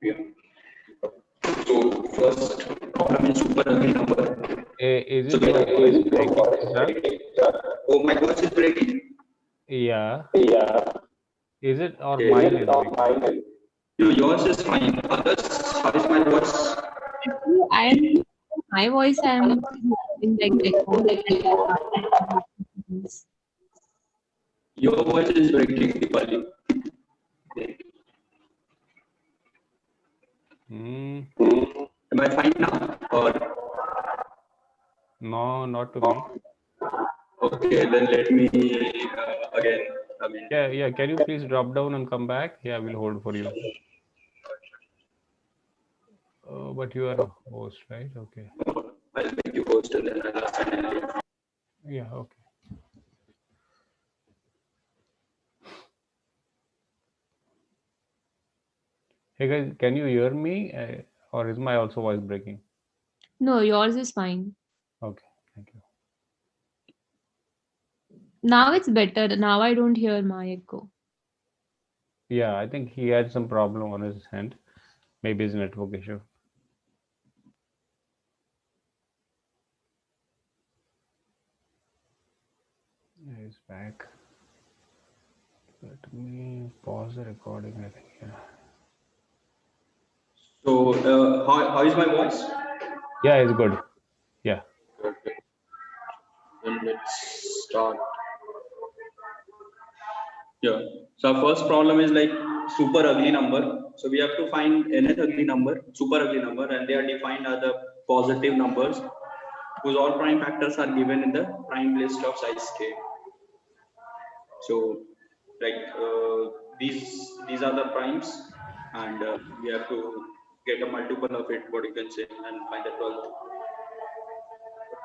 Yeah. So first problem is super ugly number. Is So it your voice breaking, Siddharth? oh, my voice is breaking. Yeah. Yeah. Is it or Is mine it is not breaking? mine? No, yours is fine. Others, how is my voice? Actually, I am my voice. I am having like echo. Your voice is breaking, Deepali. Hmm. Am I fine now? Or No, not to me. okay, then let me again. I mean, Yeah, yeah. Can you please drop down and come back? Yeah, we'll hold for you. But you are a host, right? Okay. I'll make you host and then I'll assign it. Yeah, okay. Hey guys, can you hear me? Or is my also voice breaking? No, yours is fine. Okay, thank you. Now it's better. Now I don't hear my echo. Yeah, I think he had some problem on his end. Maybe his network issue. Yeah, he's back. Let me pause the recording, I think. Yeah. So, how is my voice? Yeah, it's good. Yeah. Okay. Then let's start. Yeah. So our first problem is like super ugly number. So we have to find nth ugly number, super ugly number, and they are defined as the positive numbers whose all prime factors are given in the prime list of size k. So, like these are the primes, and we have to get a multiple of it, what you can say, and find the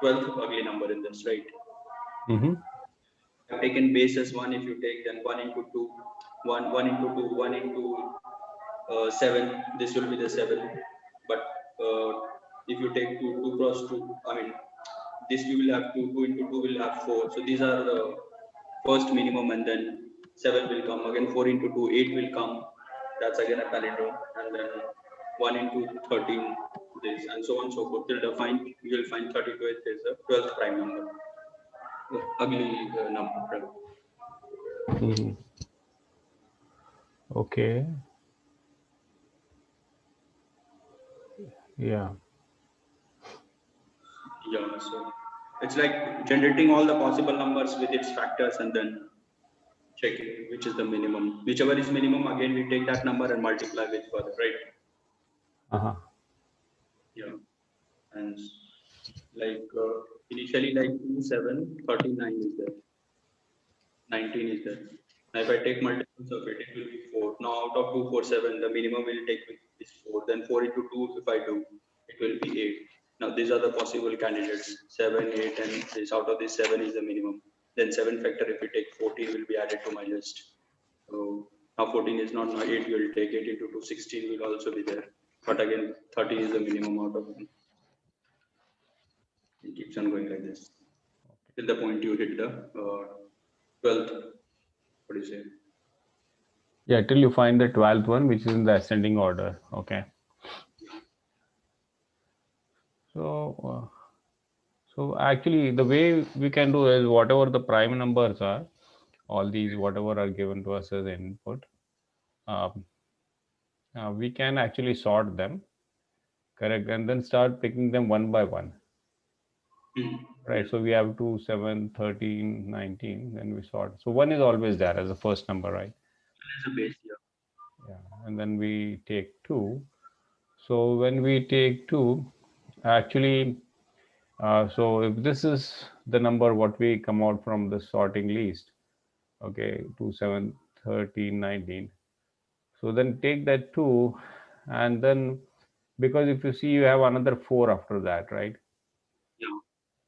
12th ugly number in this, right? Mm-hmm. I've taken base as 1. If you take then 1 into 2, 1 into 2, 1 into 7, this will be the 7. But if you take 2 cross 2, I mean, this we will have 2 into 2 will have 4. So these are the first minimum, and then 7 will come. Again 4 into 2, 8 will come. That's again a palindrome. And then 1 into 13, this, and so on and so forth. Till define, you will find 32 is the 12th prime number. Ugly number. Mm-hmm. Okay. Yeah. Yeah, so it's like generating all the possible numbers with its factors and then checking which is the minimum. Whichever is minimum, again we take that number and multiply with further, right? Uh-huh. Yeah. And like initially like 2, 7, 39 is there, 19 is there. Now if I take multiples of it, it will be 4. Now out of 2, 4, 7, the minimum will take is 4. Then 4 into 2, if I do, it will be 8. Now these are the possible candidates, 7, 8, and this, out of this 7 is the minimum. Then 7 factor, if we take 14, will be added to my list. So now 14 is not, now 8 will take, 8 into 2, 16 will also be there. But again, 13 is the minimum out of them. It keeps on going like this. Till the point you hit the 12th, what do you say? Yeah, till you find the 12th one, which is in the ascending order. Okay. So actually, the way we can do is whatever the prime numbers are, all these whatever are given to us as input, um, we can actually sort them, correct, and then start picking them one by one. Right, so we have 2, 7, 13, 19, then we sort. So 1 is always there as the first number, right? As a base, yeah. Yeah, and then we take 2. So when we take 2, actually, so if this is the number what we come out from the sorting list, okay, 2, 7, 13, 19. So then take that 2, and then because if you see you have another 4 after that, right? Yeah.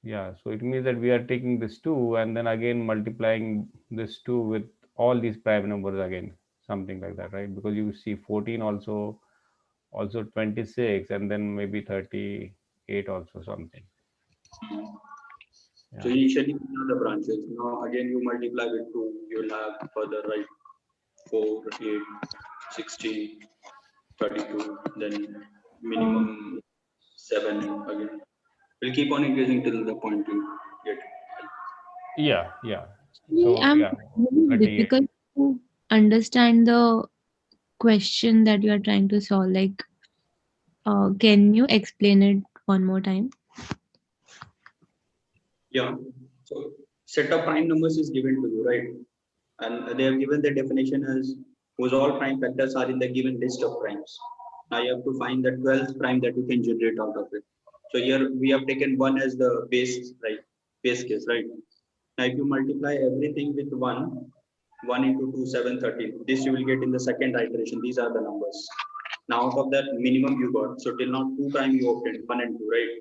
Yeah, so it means that we are taking this 2 and then again multiplying this 2 with all these prime numbers again, something like that, right? Because you see 14 also 26, and then maybe 38 also something. So Yeah. initially these are the branches. Now again you multiply with 2, you will have further, right? 4, 8, 16. 32, then minimum 7 again. We'll keep on increasing till the point you get. Yeah, yeah. Actually, So I'm yeah, really 38. difficult to understand the question that you are trying to solve. Like, can you explain it one more time? Yeah. So set of prime numbers is given to you, right? And they have given the definition as whose all prime factors are in the given list of primes. Now you have to find the 12th prime that you can generate out of it. So here we have taken 1 as the base, right? Base case, right? Now if you multiply everything with 1 into 2, 7, 13. This you will get in the second iteration. These are the numbers. Now out of that minimum you got. So till now 2 prime you obtained, 1 and 2, right?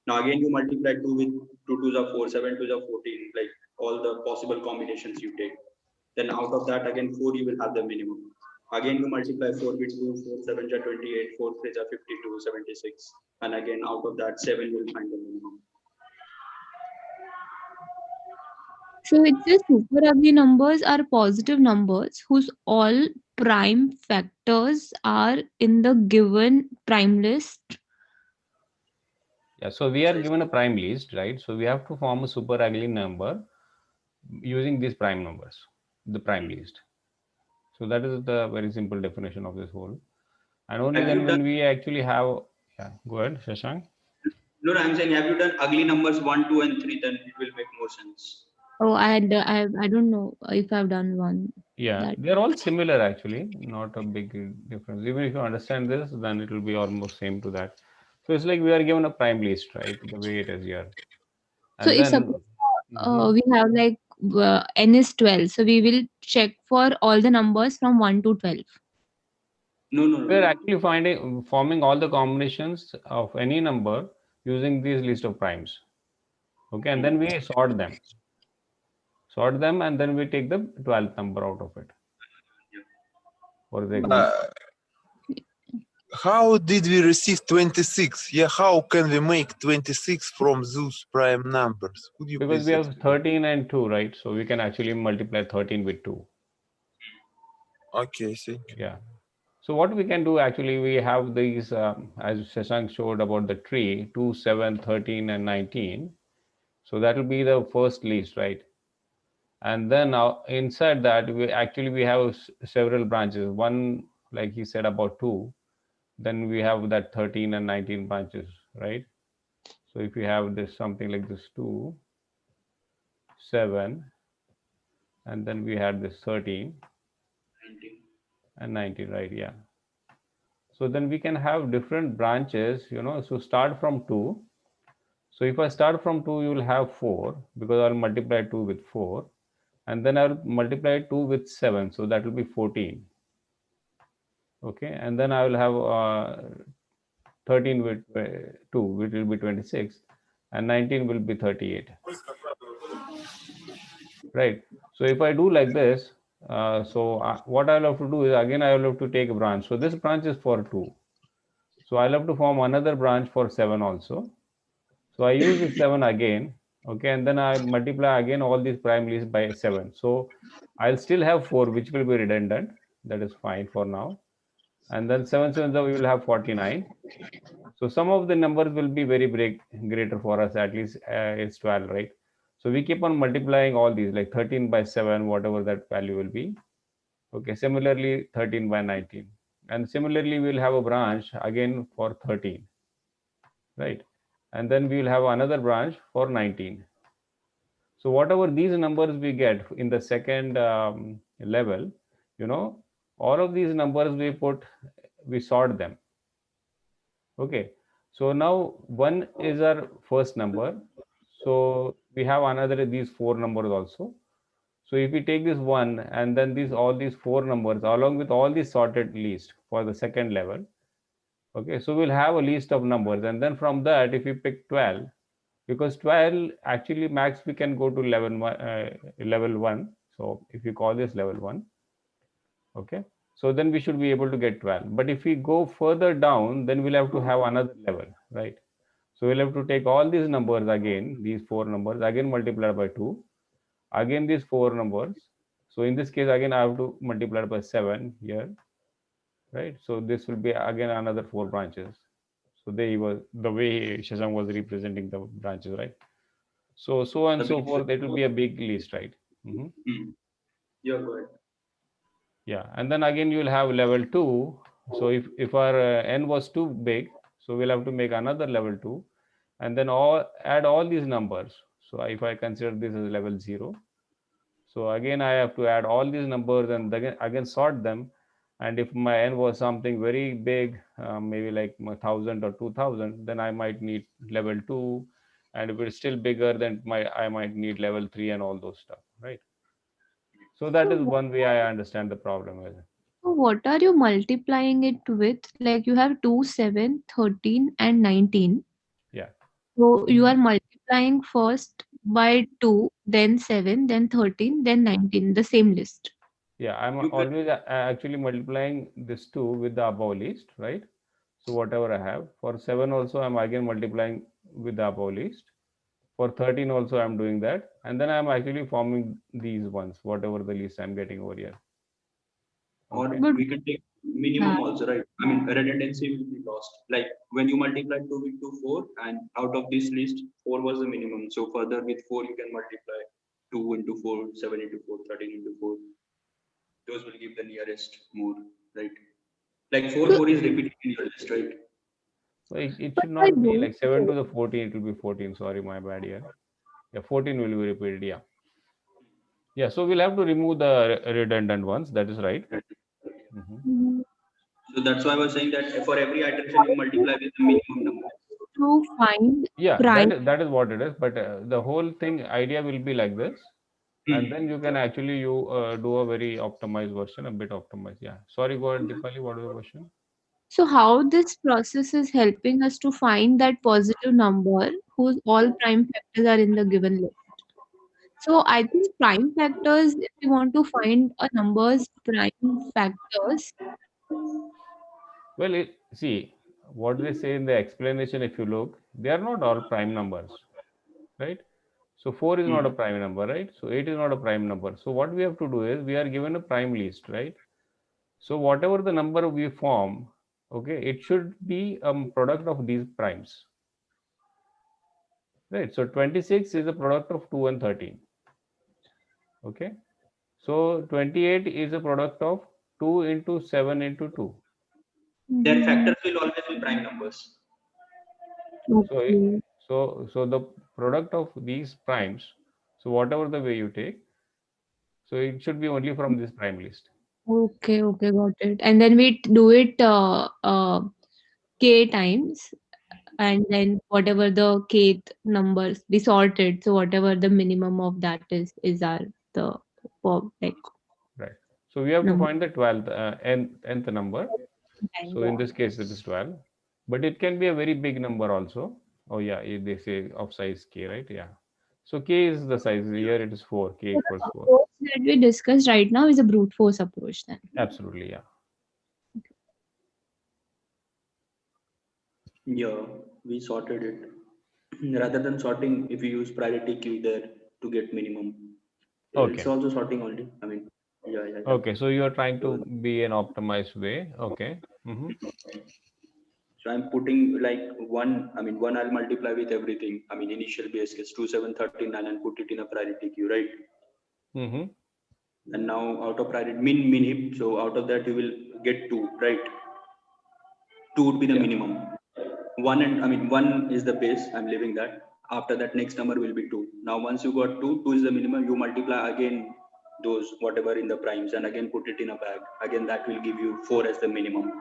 Now again you multiply 2 with 2 twos are 4, 7 twos are 14, like all the possible combinations you take. Then out of that again 4 you will have the minimum. Again you multiply 4 with 2, 4 7 are 28, 4 3 are 52, 76. And again out of that 7 you will find the minimum. So it's just super ugly numbers are positive numbers whose all prime factors are in the given prime list. Yeah, so we are given a prime list, right? So we have to form a super ugly number using these prime numbers, the prime list. So that is the very simple definition of this whole. And only Have then you when done, we actually have, yeah, go ahead, Shashank. no, I'm saying have you done ugly numbers 1, 2, and 3, then it will make more sense. Oh, I don't know if I've done one. Yeah, That they're all similar actually, not a big difference. Even if you understand this, then it will be almost same to that. So it's like we are given a prime list, right? The way it is here. so And if then, suppose Mhm. we have like n is 12, so we will check for all the numbers from 1 to 12. No, no, no, We're no. actually forming all the combinations of any number using this list of primes. Okay, and then we sort them, and then we take the 12th number out of it. For the example, Uh, how did we receive 26? Yeah, how can we make 26 from those prime numbers? Could you because please we have explain? 13 and 2, right? So we can actually multiply 13 with 2. Okay, thank you. Yeah. So what we can do actually, we have these, as Shashank showed about the tree, 2, 7, 13, and 19. So that will be the first list, right? And then inside that, we have several branches. One, like he said, about 2. Then we have that 13 and 19 branches, right? So if you have this something like this 2, 7, and then we had this 13 19. and 19, right? Yeah. So then we can have different branches, so start from 2. So if I start from 2, you will have 4 because I'll multiply 2 with 4. And then I'll multiply 2 with 7. So that will be 14. Okay. And then I will have 13 with 2, which will be 26. And 19 will be 38. Right. So if I do like this, what I'll have to do is again, I will have to take a branch. So this branch is for 2. So I'll have to form another branch for 7 also. So I use this 7 again, okay, and then I multiply again all these prime lists by 7. So I'll still have 4, which will be redundant. That is fine for now. And then 7 7 we will have 49. So some of the numbers will be very greater for us, at least it's 12, right? So we keep on multiplying all these, like 13 by 7, whatever that value will be. Okay, similarly 13 by 19. And similarly, we'll have a branch again for 13, right? And then we will have another branch for 19. So whatever these numbers we get in the second level, all of these numbers we sort them. Okay. So now 1 is our first number. So we have these 4 numbers also. So if we take this 1 and then all these 4 numbers along with all these sorted list for the second level. Okay. So we'll have a list of numbers, and then from that, if we pick 12, because 12 actually max we can go to level 1. So if you call this level 1, okay, so then we should be able to get 12. But if we go further down, then we'll have to have another level, right? So we'll have to take all these numbers again, these 4 numbers again multiplied by 2, again these 4 numbers. So in this case again I have to multiply by 7 here, right? So this will be again another 4 branches. So they was the way Shashank was representing the branches, right? So and The so big forth. It will be a big list, right? Mhm. Yeah, go ahead. Yeah, and then again you will have level 2. So if our n was too big, so we'll have to make another level 2, and then add all these numbers. So if I consider this as level 0, so again I have to add all these numbers and again sort them. And if my n was something very big, maybe like 1,000 or 2,000, then I might need level 2. And if it's still bigger, then I might need level 3 and all those stuff, right? So that So, is one way I understand the problem is. so what are you multiplying it with? Like you have 2, 7, 13, and 19. Yeah. So you are multiplying first by 2, then 7, then 13, then 19, the same list. Yeah, I'm You can, always actually multiplying this 2 with the above list, right? So whatever I have. For 7 also, I'm again multiplying with the above list. For 13 also, I'm doing that. And then I'm actually forming these ones, whatever the list I'm getting over here. or Okay. But we can take minimum also, right? I mean, redundancy will be lost. Like when you multiply 2 with 2, 4, and out of this list, 4 was the minimum. So further with 4, you can multiply 2 into 4, 7 into 4, 13 into 4. Those will give the nearest more, right? Like 4, so, 4 is repeated in your list, right? So it but should I not be don't like 7 know. to the 14, it will be 14. Sorry, my bad here. Yeah, 14 will be repeated. Yeah. Yeah, so we'll have to remove the redundant ones. That is right. Mhm. Mm, So that's why I was saying that for every iteration, you multiply with the minimum number. to find Yeah, prime. that is what it is. But the whole thing idea will be like this, and then you can actually do a very optimized version, a bit optimized. Yeah. Sorry, go ahead, Dipali. What was the question? So how this process is helping us to find that positive number whose all prime factors are in the given list. So I think prime factors, if we want to find a number's prime factors, Well, see what they say in the explanation. If you look, they are not all prime numbers, right? So 4 is not a prime number, right? So 8 is not a prime number. So what we have to do is we are given a prime list, right? So whatever the number we form, okay, it should be a product of these primes, right? So 26 is a product of 2 and 13, okay? So 28 is a product of 2 into 7 into 2. Their mhm, factors will always be prime numbers. So okay, so the product of these primes, so whatever the way you take, so it should be only from this prime list. okay, got it. And then we do it k times, and then whatever the kth numbers we sorted, so whatever the minimum of that is our the like Right. So we have to number find the 12th nth number. time. So in Yeah. this case, it is 12, but it can be a very big number also. Oh yeah, they say of size k, right? Yeah. So k is the size. Here it is 4. K So equals the 4. approach that we discussed right now is a brute force approach then. Absolutely, yeah. Yeah, we sorted it. Rather than sorting, if you use priority queue there to get minimum, it's Okay. also sorting only. I mean, yeah. Okay. So you are trying to So, be an optimized way. Okay. so I'm putting like one, I mean, one I'll multiply with everything. I mean, initial base case 2, 7, 39 and put it in a priority queue, right? Mm-hmm. And now out of priority min heap, so out of that you will get 2, right? 2 would be the Yeah. minimum. One and I mean, one is the base. I'm leaving that. After that, next number will be 2. Now, once you got 2, 2 is the minimum. You multiply again those whatever in the primes and again put it in a bag. Again, that will give you 4 as the minimum.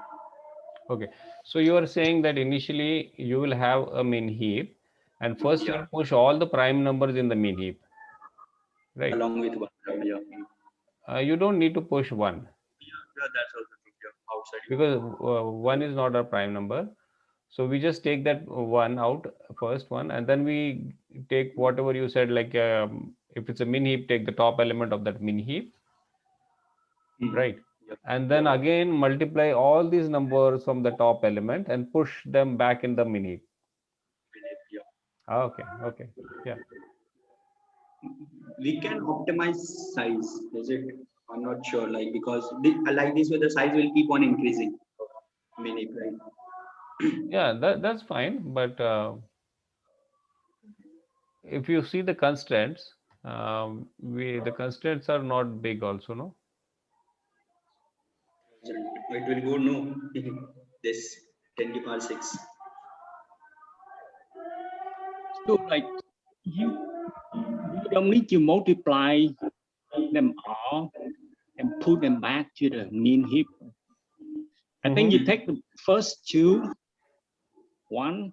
Okay. So you are saying that initially you will have a min heap, and first Yeah, you'll push all the prime numbers in the min heap, right? along with one. Yeah, You don't need to push one yeah, that's also true. Yeah, outside you because one is not a prime number. So we just take that one out, first one, and then we take whatever you said, like if it's a min heap, take the top element of that min heap, right? Yeah, And yeah. then again multiply all these numbers from the top element and push them back in the min heap. Yeah. Okay, okay, yeah. We can optimize size. Is it? I'm not sure, like, because like this way the size will keep on increasing. Min heap, right? Yeah, that's fine. But if you see the constraints, the constraints are not big also, no? It will go no. This 10 to the power 6. So like you don't need to multiply them all and put them back to the mean heap. I think you take the first two, one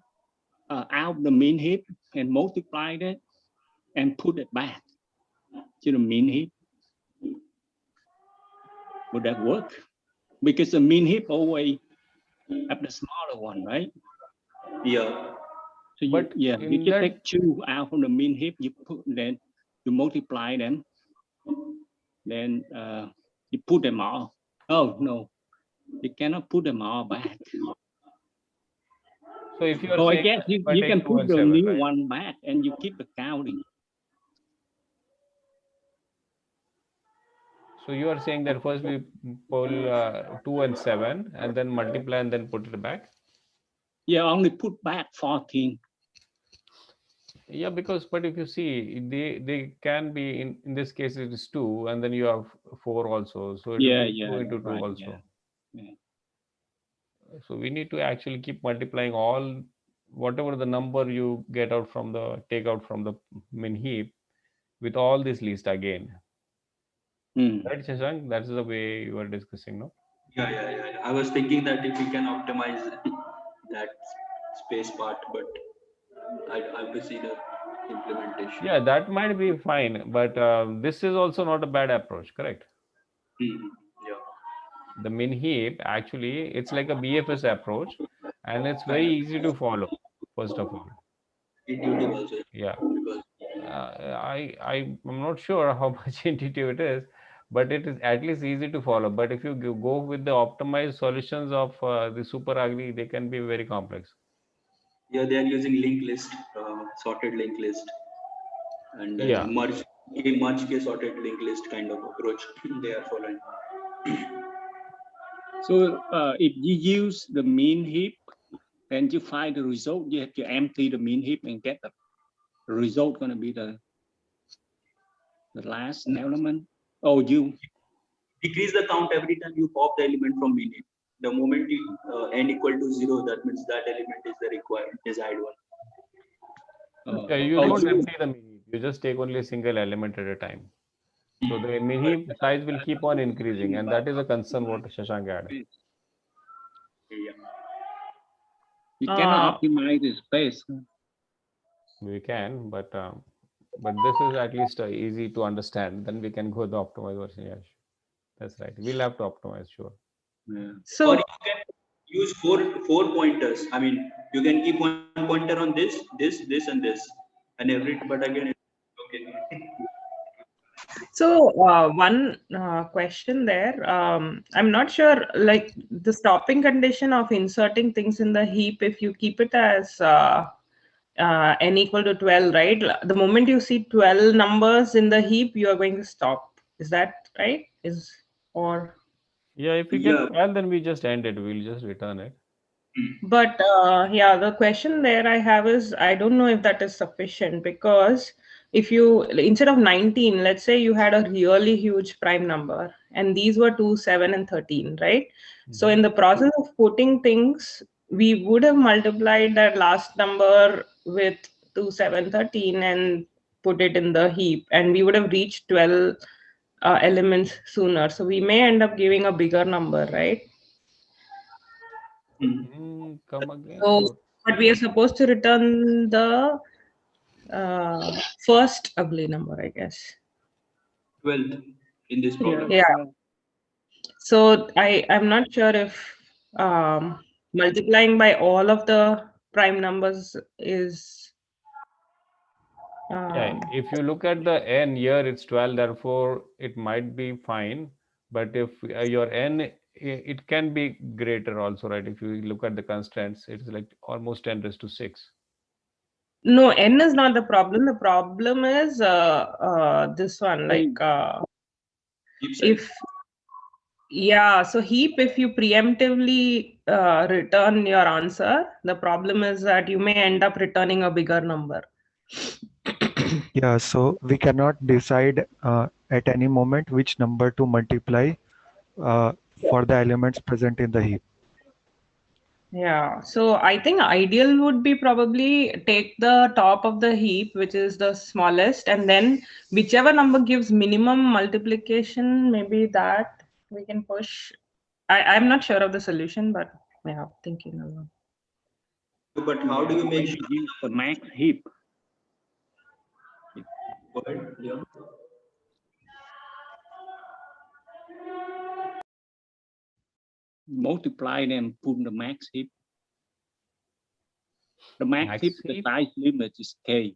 out the mean heap and multiply that and put it back to the mean heap. Would that work? Because the mean heap always have the smaller one, right? Yeah. So But you in just that- take two out from the mean heap, you put then you multiply them, then you put them all. Oh no, you cannot put them all back. So if you are Oh, I saying guess that if I you take can 2 put and the 7, new right? one back and you keep the counting. So you are saying that first we pull 2 and 7 and then multiply and then put it back? Yeah, only put back 14. Yeah, because but if you see, they can be in this case it is 2 and then you have 4 also, so it Yeah, will be yeah, 2 into 2 right, also. yeah. So we need to actually keep multiplying all whatever the number you get out from the take out from the min heap with all this list again. Right, Shashank? That's the way you are discussing, no? Yeah. I was thinking that if we can optimize that space part, but I have to see the implementation. Yeah, that might be fine, but this is also not a bad approach, correct? Mhm. Yeah. The min heap actually it's like a BFS approach, and it's very easy to follow. First of all, Intuitive also. yeah, Because I'm not sure how much intuitive it is, but it is at least easy to follow. But if you go with the optimized solutions of the super ugly, they can be very complex. yeah, they are using linked list, sorted linked list, and Yeah. merge ke sorted linked list kind of approach they are following. So if you use the mean heap and you find the result, you have to empty the mean heap and get the result going to be the last element. Oh, you Decrease the count every time you pop the element from min heap. The moment you n equal to 0, that means that element is the required desired one. Yeah, you oh, don't so- empty the min heap. You just take only a single element at a time. So the min heap size will keep on increasing, and that is a concern what Shashank had. Yeah. you cannot optimize the space. We can, but this is at least easy to understand. Then we can go the optimized version. Yeah, that's right. We'll have to optimize, sure. Yeah. Or So you can use four pointers. I mean, you can keep one pointer on this, and this, and every. But again, okay. So one question there. I'm not sure, like the stopping condition of inserting things in the heap. If you keep it as n equal to 12, right? The moment you see 12 numbers in the heap, you are going to stop. Is that right? Or? Yeah, if we get 12, then we just end it. We'll just return it. But yeah, the question there I have is, I don't know if that is sufficient, because if you, instead of 19, let's say you had a really huge prime number and these were 2, 7 and 13, right? So in the process of putting things, we would have multiplied that last number with 2, 7, 13 and put it in the heap, and we would have reached 12 elements sooner. So we may end up giving a bigger number, right? Come again. So, but we are supposed to return the first ugly number, I guess. 12th in this problem. Yeah. So I'm not sure if multiplying by all of the prime numbers is. Yeah, if you look at the n here, it's 12, therefore it might be fine. But if your n, it can be greater also, right? If you look at the constraints, it's like almost 10 raised to 6. No, n is not the problem. The problem is this one, like Heap size. So heap, if you preemptively return your answer, the problem is that you may end up returning a bigger number. Yeah, so we cannot decide at any moment which number to multiply for the elements present in the heap. Yeah, so I think ideal would be probably take the top of the heap, which is the smallest, and then whichever number gives minimum multiplication, maybe that we can push. I'm not sure of the solution, but yeah, thinking along. But how do you make When you use the max heap, Go ahead, Leon. multiply them, put the max heap. The max Max heap, the heap? size limit is k.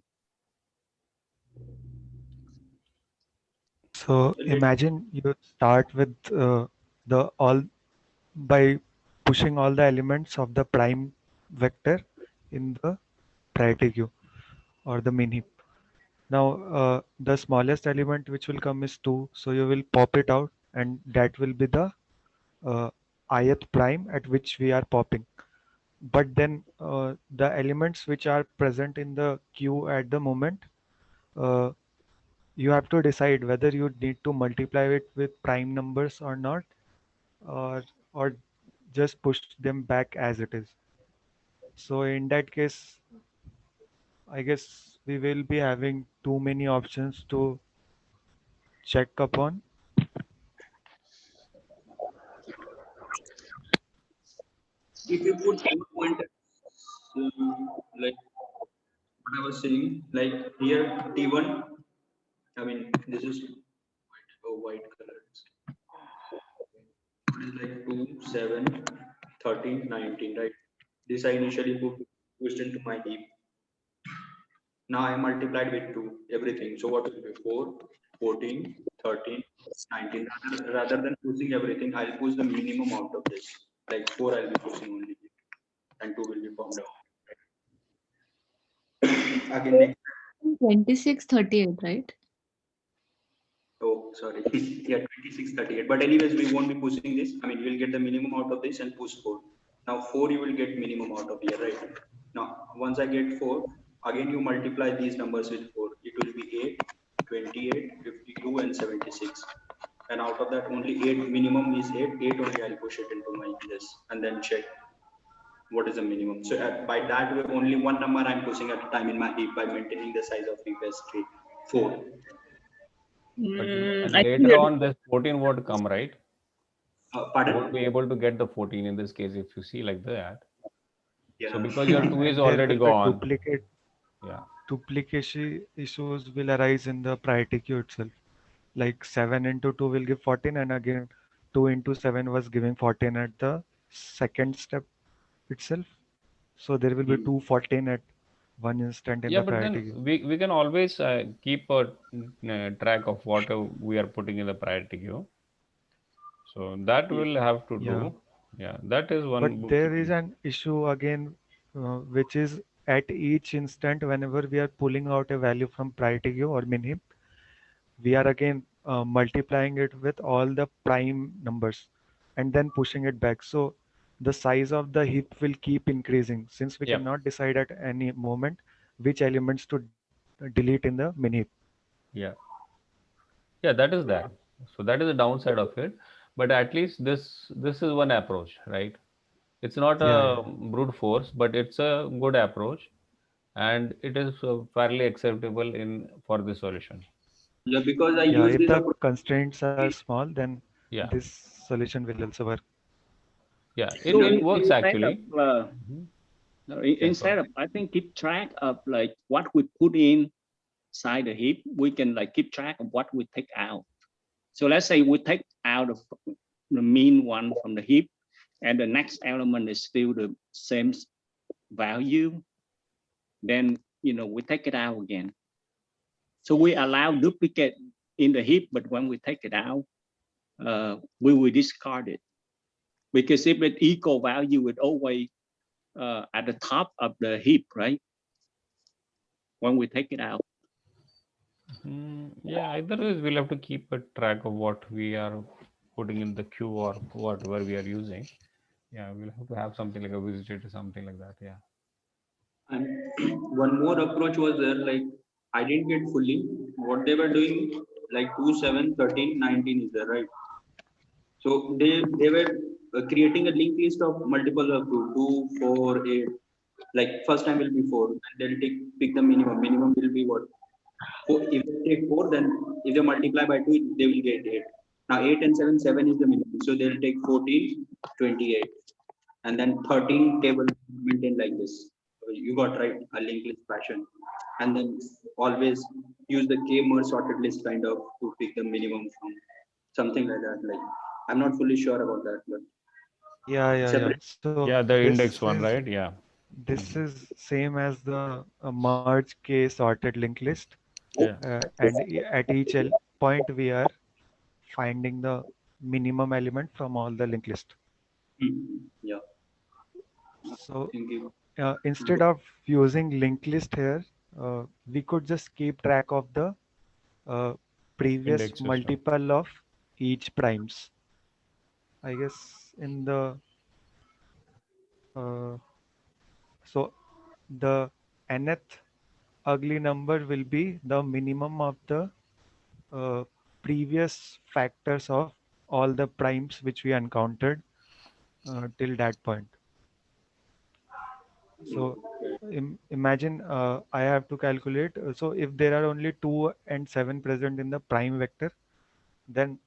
So imagine you start with the all by pushing all the elements of the prime vector in the priority queue or the min heap. Now the smallest element which will come is 2, so you will pop it out and that will be the ith prime at which we are popping. But then the elements which are present in the queue at the moment, uh, you have to decide whether you need to multiply it with prime numbers or not, or just push them back as it is. So in that case, I guess we will be having too many options to check upon. If you put more pointers, like what I was saying, like here T1, I mean, this is white color. It is like 2, 7, 13, 19, right? This I initially pushed into my heap. Now I multiplied with 2, everything. So what will be 4, 14, 13, 19. Rather than pushing everything, I'll push the minimum out of this. Like 4 I'll be pushing only, and 2 will be formed out. Again, next. 26, 38, right? Oh, sorry. Yeah, 26, 38. But anyways, we won't be pushing this. I mean, we'll get the minimum out of this and push 4. Now 4 you will get minimum out of here, right? Now, once I get 4, again you multiply these numbers with 4. It will be 8, 28, 52, and 76. And out of that, only 8 minimum is 8. 8 only I'll push it into my this and then check what is the minimum. So by that way, only one number I'm pushing at a time in my heap by maintaining the size of heap as 4. But I think later on, this 14 won't come, right? Pardon? Won't be able to get the 14 in this case if you see like that. Yeah. So because your 2 is There already will be gone. Yeah. duplication issues will arise in the priority queue itself. Like 7 into 2 will give 14, and again 2 into 7 was giving 14 at the second step itself. So there will be 2 14 at one instant in Yeah, the but priority then queue. we can always keep a track of what we are putting in the priority queue. So that will have to Yeah. do. Yeah, that is one. But there is an issue again, which is at each instant, whenever we are pulling out a value from priority queue or min heap, we are again multiplying it with all the prime numbers and then pushing it back. So the size of the heap will keep increasing since we Yep. cannot decide at any moment which elements to delete in the min heap. Yeah. Yeah, that is that. So that is the downside of it. But at least this is one approach, right? It's not Yeah, a brute force, but it's a good approach, and it is fairly acceptable in for this solution. Yeah, because I yeah. use If this the approach. constraints are small, then Yeah, this solution will also work. yeah, So it works instead of actually. Yeah, instead of I think keep track of like what we put inside the heap, we can like keep track of what we take out. So let's say we take out the mean one from the heap, and the next element is still the same value. Then we take it out again. So we allow duplicate in the heap, but when we take it out, we will discard it, because if it equal value, it always at the top of the heap, right? When we take it out. Yeah, either ways we'll have to keep a track of what we are putting in the queue or whatever we are using. Yeah, we'll have to have something like a visitor or something like that. Yeah. And one more approach was there, like I didn't get fully what they were doing, like 2, 7, 13, 19 is there, right? So they were creating a linked list of multiple of 2, 4, 8. Like first time will be 4, and they'll pick the minimum. Minimum will be what? Four, if they take 4, then if they multiply by 2, they will get 8. Now 8 and 7, 7 is the minimum. So they'll take 14, 28. And then 13 table maintain like this. So you got right, a linked list fashion. And then always use the K merge sorted list kind of to pick the minimum from something like that. Like I'm not fully sure about that, but Yeah. separate. So Yeah, the index one, right? Yeah. this is same as the merge k sorted linked list, Yeah. and at each point we are finding the minimum element from all the linked list. Yeah. So Thank you. instead of using linked list here, we could just keep track of the previous Index system. multiple of each primes. I guess in the so the nth ugly number will be the minimum of the previous factors of all the primes which we encountered till that point. So imagine I have to calculate. So if there are only 2 and 7 present in the prime vector, then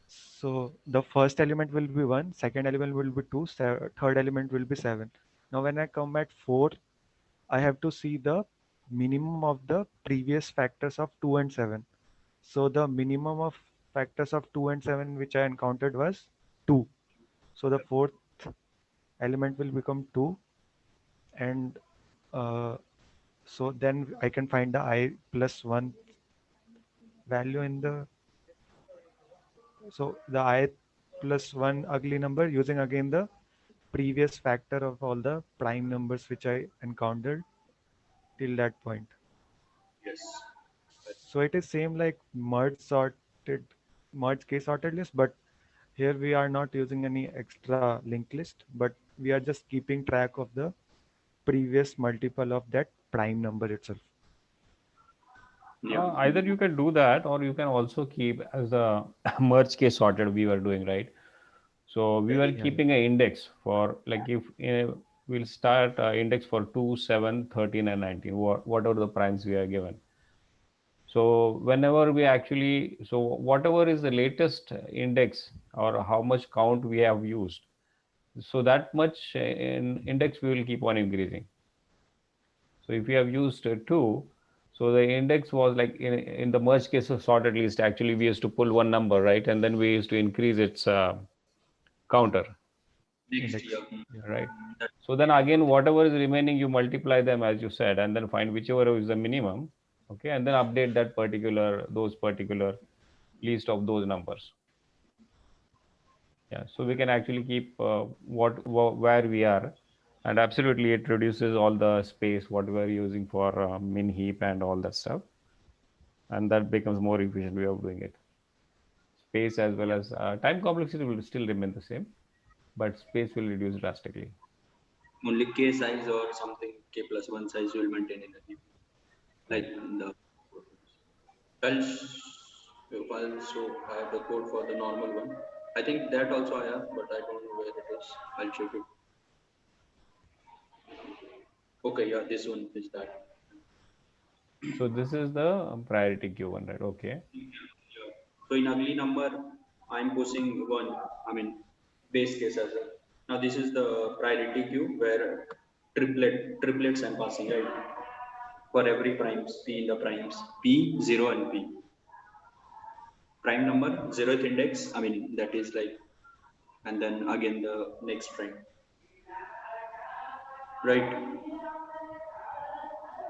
so the first element will be 1, second element will be 2, third element will be 7. Now when I come at 4, I have to see the minimum of the previous factors of 2 and 7. So the minimum of factors of 2 and 7 which I encountered was 2. So the fourth element will become 2, and so then I can find the I plus 1 value in the, so the I plus 1 ugly number using again the previous factor of all the prime numbers which I encountered till that point. Yes. So it is same like merge k sorted list, but here we are not using any extra linked list, but we are just keeping track of the previous multiple of that prime number itself. Yeah. Either you can do that, or you can also keep as a merge case sorted we were doing, right? So we were Yeah. keeping an index for, like, if we'll start index for 2, 7, 13, and 19, whatever the primes we are given. So whenever we actually, so whatever is the latest index or how much count we have used, so that much in index we will keep on increasing. So if we have used 2, so the index was like in the merge case of sorted list, actually we used to pull one number, right? And then we used to increase its counter, Next Index. year. right? So then again, whatever is remaining, you multiply them as you said, and then find whichever is the minimum, okay? And then update those particular list of those numbers. Yeah, so we can actually keep where we are, and absolutely it reduces all the space what we are using for min heap and all that stuff, and that becomes more efficient way of doing it. Space as well as time complexity will still remain the same, but space will reduce drastically. Only K size or something K plus 1 size will maintain in the heap. Like the also I have the code for the normal one. I think that also I have, but I don't know where it is. I'll check it. Okay, yeah, this one is that. So this is the priority queue one, right? Okay. Yeah. So in ugly number, I'm pushing one. I mean, base case as well. Now this is the priority queue where triplets I'm passing, right? For every primes, P in the primes, P, 0 and P. Prime number, 0th index, I mean, that is like, and then again the next prime. Right?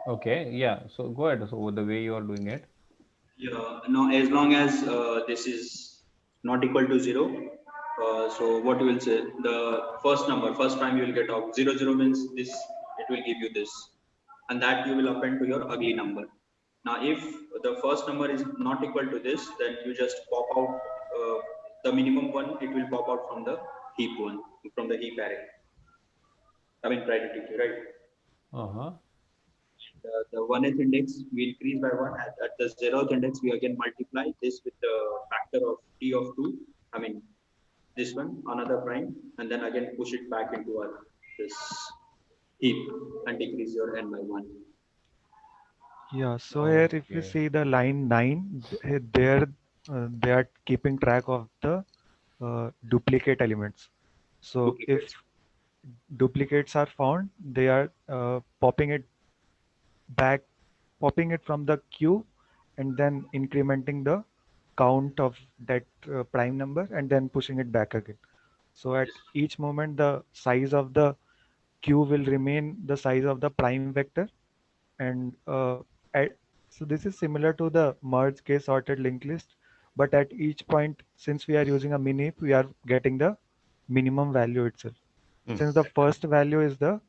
Okay, yeah. So go ahead. So the way you are doing it. Yeah, no, as long as this is not equal to 0, so what you will say, the first number, first prime you will get out. 0, 0 means this, it will give you this. And that you will append to your ugly number. Now, if the first number is not equal to this, then you just pop out the minimum one. It will pop out from the heap one, from the heap array. I mean priority queue, right? Uh-huh. The 1th index we increase by 1. At the 0th index, we again multiply this with the factor of t of 2. I mean, this one, another prime, and then again push it back into this heap and decrease your n by 1. Yeah, so here if you Okay. see the line 9, they are keeping track of the duplicate elements. So if Duplicates. duplicates are found, they are popping it from the queue and then incrementing the count of that prime number and then pushing it back again. So at each moment, the size of the queue will remain the size of the prime vector. And so this is similar to the merge k sorted linked list, but at each point, since we are using a mini heap, we are getting the minimum value itself. Since the first value is the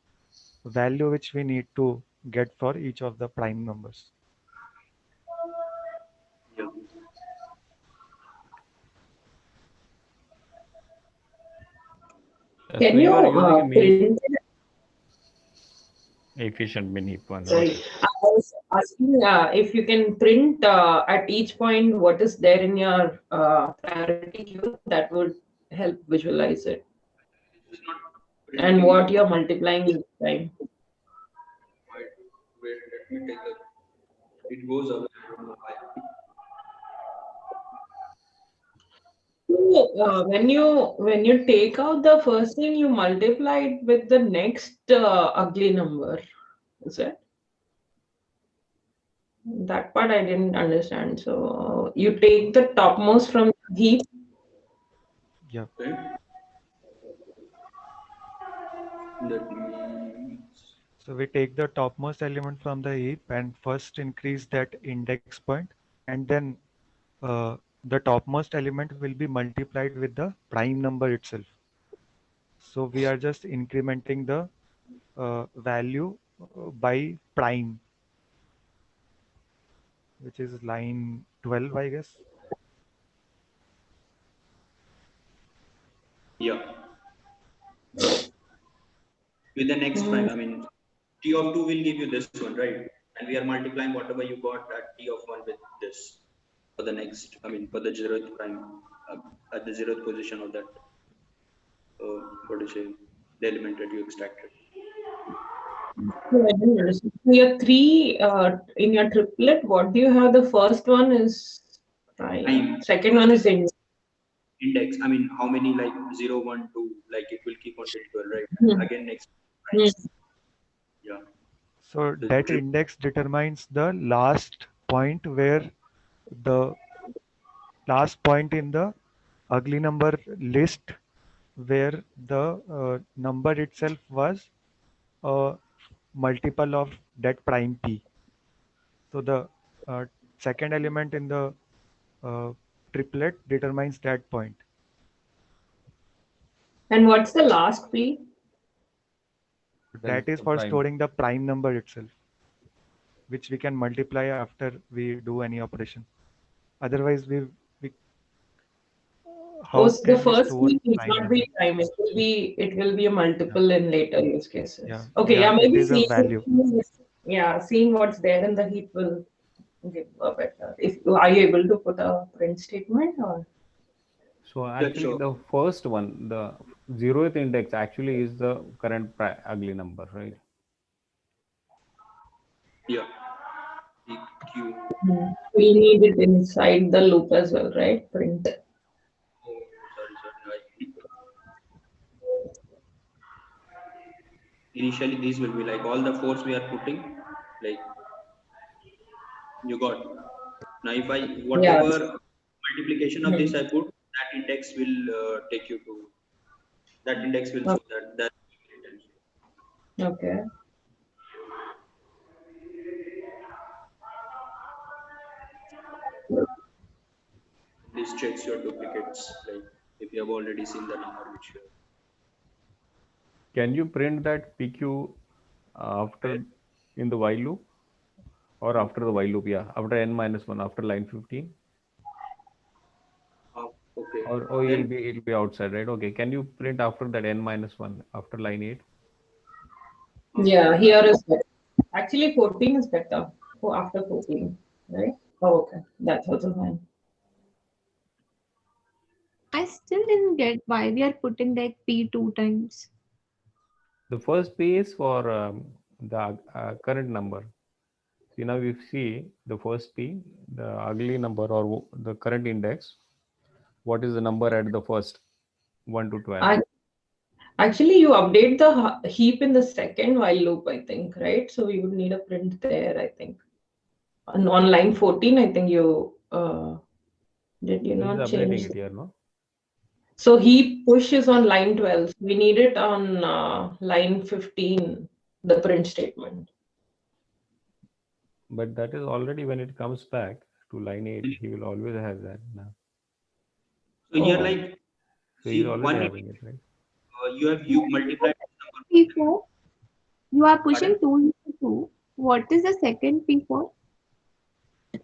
value which we need to get for each of the prime numbers. Yeah. So Can you you are using a mini print? efficient mini heap one. Sorry, I was asking if you can print at each point what is there in your priority queue. That would help visualize it. It's not And printing what it. you're multiplying with time. Wait, let me take a. It goes away. I don't know why. So, when you take out the first thing, you multiply it with the next ugly number. Is it? That part I didn't understand. So you take the topmost from the heap. Yeah. Okay. That means So we take the topmost element from the heap and first increase that index point, and then the topmost element will be multiplied with the prime number itself. So we are just incrementing the value by prime, which is line 12, I guess. yeah. With the next prime, I mean, t of 2 will give you this one, right? And we are multiplying whatever you got at t of 1 with this for the next, I mean, for the 0th prime at the 0th position of that, what do you say, the element that you extracted. So I didn't understand. So your three in your triplet, what do you have? The first one is prime. Prime. Second one is Index, I mean, how many like 0, 1, 2, like it will keep on till 12, right? Hmm. Again, next prime. Yeah. So The that index determines the last point in the ugly number list where the number itself was a multiple of that prime p. So the second element in the triplet determines that point. And what's the last P? That is the for prime. storing the prime number itself, which we can multiply after we do any operation. Otherwise, how Oh, so the can we first store P is prime not number? be prime. It will be a multiple in later use cases. Yeah, Okay, yeah, yeah, it maybe is a value. seeing what's there in the heap will give a better. If are you able to put a print statement or? So actually, sure. the first one, the 0th index, actually is the current ugly number, right? Yeah. EQ. We need it inside the loop as well, right? Print. Oh, sorry. Initially, these will be like all the force we are putting, like you got. Now, if I whatever multiplication of this I put, that index will take you to that index will show that. Okay. This checks your duplicates, like if you have already seen the number which you have. Can you print that PQ after in the while loop? or after the while loop, yeah, after n minus 1, after line 15, Okay. or Then it'll be outside, right? Okay, can you print after that n minus 1 after line 8? Yeah, here is better. Actually, 14 is better. Oh, after 14, right? Oh, okay. That's also fine. I still didn't get why we are putting like P 2 times. The first P is for the current number. See, now we see the first P, the ugly number or the current index. What is the number at the first 1 to 12? Actually, you update the heap in the second while loop, I think, right? So you would need a print there, I think. On line 14, I think you did you He's not updating change? it here, no? So heap push is on line 12. We need it on line 15, the print statement. But that is already when it comes back to line 8, he will always have that now. so here Oh. like So see he's already one having it, right? you multiplied number. P4, you are pushing Pardon? 2 into 2. What is the second P4? Like,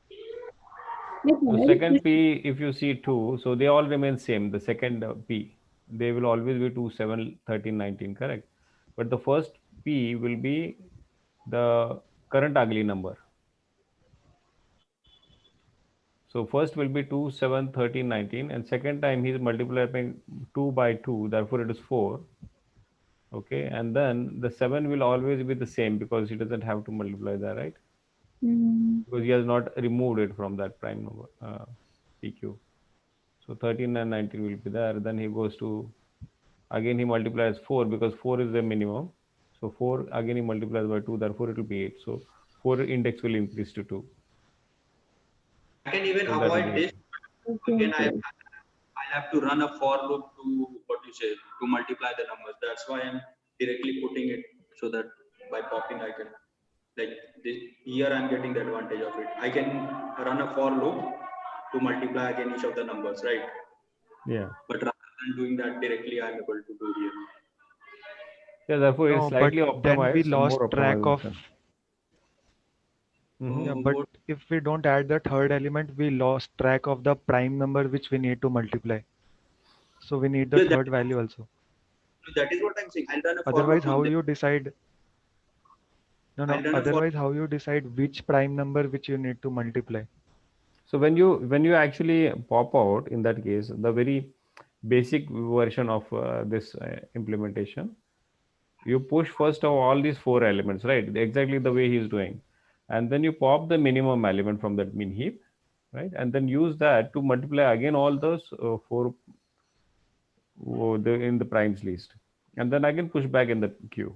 So why are you second P, if you see 2, so they all remain same. The second P, they will always be 2, 7, 13, 19, correct? But the first P will be the current ugly number. So first will be 2, 7, 13, 19, and second time he's multiplying 2 by 2, therefore it is 4. Okay, and then the 7 will always be the same because he doesn't have to multiply that, right? Because he has not removed it from that prime number PQ. So 13 and 19 will be there. Then he goes to, again he multiplies 4 because 4 is the minimum. So 4 again he multiplies by 2, therefore it will be 8. So 4 index will increase to 2. I can even So that will avoid be this. Again, I'll have to run a for loop to what you say to multiply the numbers. That's why I'm directly putting it so that by popping I can like this here I'm getting the advantage of it. I can run a for loop to multiply again each of the numbers, right? Yeah. But rather than doing that directly, I'm able to do here. Yeah, therefore it's No, but slightly then we optimized, lost more track optimized of. version. Yeah, Oh, but what- if we don't add the third element, we lost track of the prime number which we need to multiply. So we need the yeah, third value also. that is what I'm saying. I'll run a for Otherwise, loop on how this. you decide? No, I'll no. run a for Otherwise, how you decide which prime number which you need to multiply? So when you actually pop out in that case, the very basic version of this implementation, you push first of all these 4 elements, right? Exactly the way he's doing, and then you pop the minimum element from that min heap, right? And then use that to multiply again all those 4 in the primes list, and then again push back in the queue.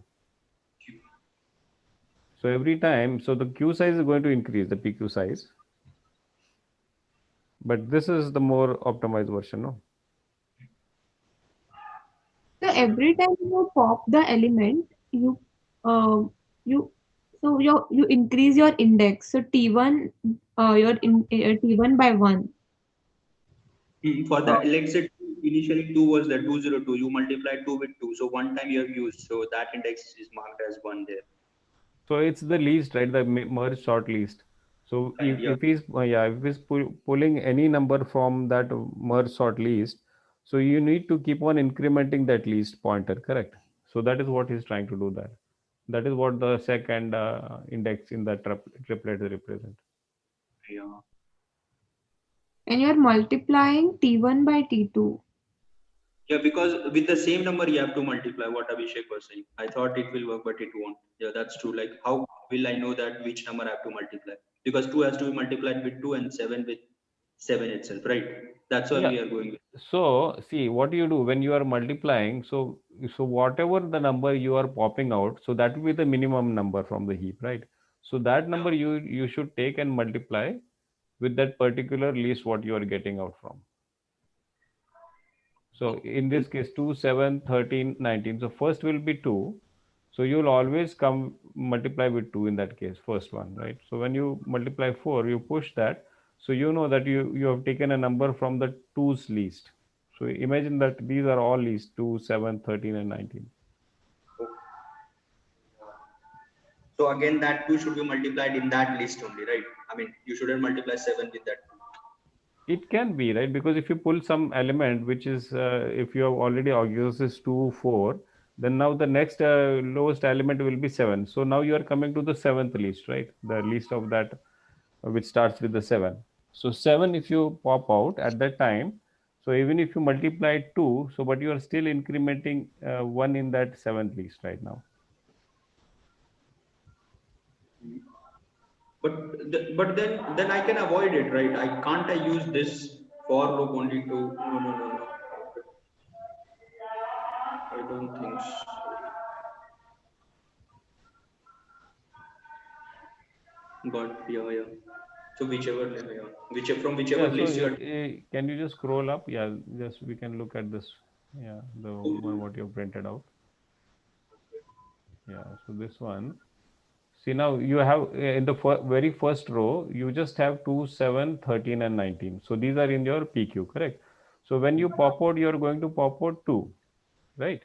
So every time, so the queue size is going to increase, the PQ size. But this is the more optimized version, no? So every time you pop the element, uh, you you increase your index. So T1, T1 by 1. For that, let's say initially 2 was there, 202. You multiply 2 with 2. So one time you have used. So that index is marked as 1 there. So it's the least, right? The merge sort least. So Right, yeah. if he's pulling any number from that merge sort least, so you need to keep on incrementing that least pointer, correct? So that is what he's trying to do there. That is what the second index in the triplet represent. Yeah. And you're multiplying T1 by T2. Yeah, because with the same number you have to multiply what Abhishek was saying. I thought it will work, but it won't. Yeah, that's true. Like, how will I know that which number I have to multiply? Because 2 has to be multiplied with 2 and 7 with 7 itself, right? That's why Yeah. we are going with. So see what you do when you are multiplying. So whatever the number you are popping out, so that will be the minimum number from the heap, right? So that number you should take and multiply with that particular list what you are getting out from. So in this case 2, 7, 13, 19. So first will be 2. So you will always come multiply with 2 in that case, first one, right? So when you multiply 4, you push that. So you know that you have taken a number from the 2's list. So imagine that these are all least 2, 7, 13 and 19. So again, that 2 should be multiplied in that list only, right? I mean, you shouldn't multiply 7 with that. It can be, right? Because if you pull some element, which is, if you have already argued this 2, 4, then now the next lowest element will be 7. So now you are coming to the 7th list, right? The list of that which starts with the 7. So 7, if you pop out at that time, so even if you multiply 2, so but you are still incrementing 1 in that 7th list right now. But then I can avoid it, right? I use this for loop only to no. I don't think so. But yeah. So whichever list you are. Can you just scroll up? Yeah, just we can look at this. Yeah, the one what you have printed out. Yeah, so this one. See, now you have in the very first row, you just have 2, 7, 13, and 19. So these are in your PQ, correct? So when you pop out, you're going to pop out 2, right?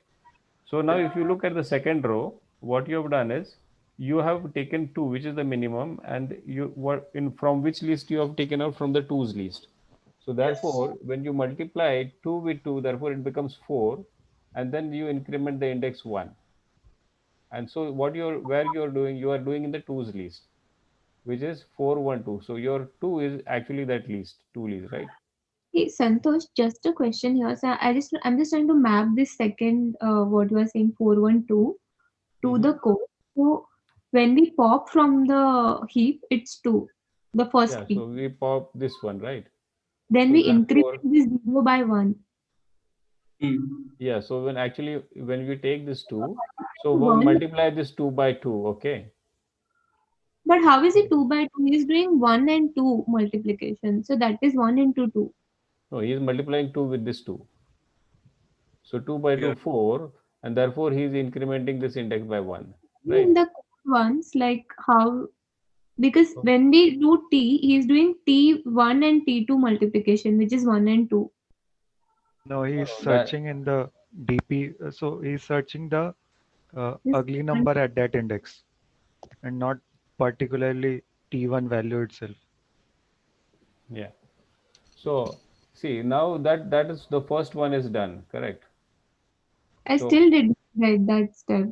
So now if you look at the second row, what you have done is you have taken 2, which is the minimum, and you were in from which list you have taken out from the 2's list. So therefore, when you multiply 2 with 2, therefore it becomes 4, and then you increment the index 1. And so what where you are doing in the 2's list, which is 4, 1, 2. So your 2 is actually that list, 2 list, right? Hey, Santosh, just a question here. So I'm just trying to map this second what you are saying 412 to the code. So when we pop from the heap, it's 2, the first Yeah, heap. so we pop this one, right? Then So we therefore, increment this 0 by 1. yeah, so when we take this 2, so we'll One. multiply this 2 by 2, okay? But how is it 2 by 2? He's doing 1 and 2 multiplication. So that is 1 into 2. No, he is multiplying 2 with this 2. So 2 by 2, 4, and therefore he is incrementing this index by 1, right? In the ones, like how, because when we do T, he's doing T1 and T2 multiplication, which is 1 and 2. No, he's searching in the DP. So he's searching the ugly number at that index and not particularly T1 value itself. Yeah. So see, now that is the first one is done, correct? I still didn't write that step.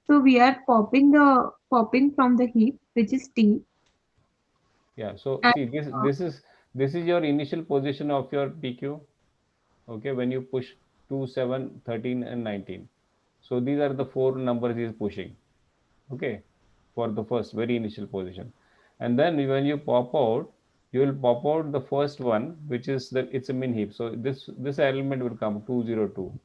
So we are popping from the heap, which is T. Yeah. So And, see, this is your initial position of your PQ. Okay, when you push 2, 7, 13, and 19. So these are the 4 numbers he is pushing. Okay, for the first very initial position, and then when you pop out, you will pop out the first one, which is it's a min heap. So this element will come 202,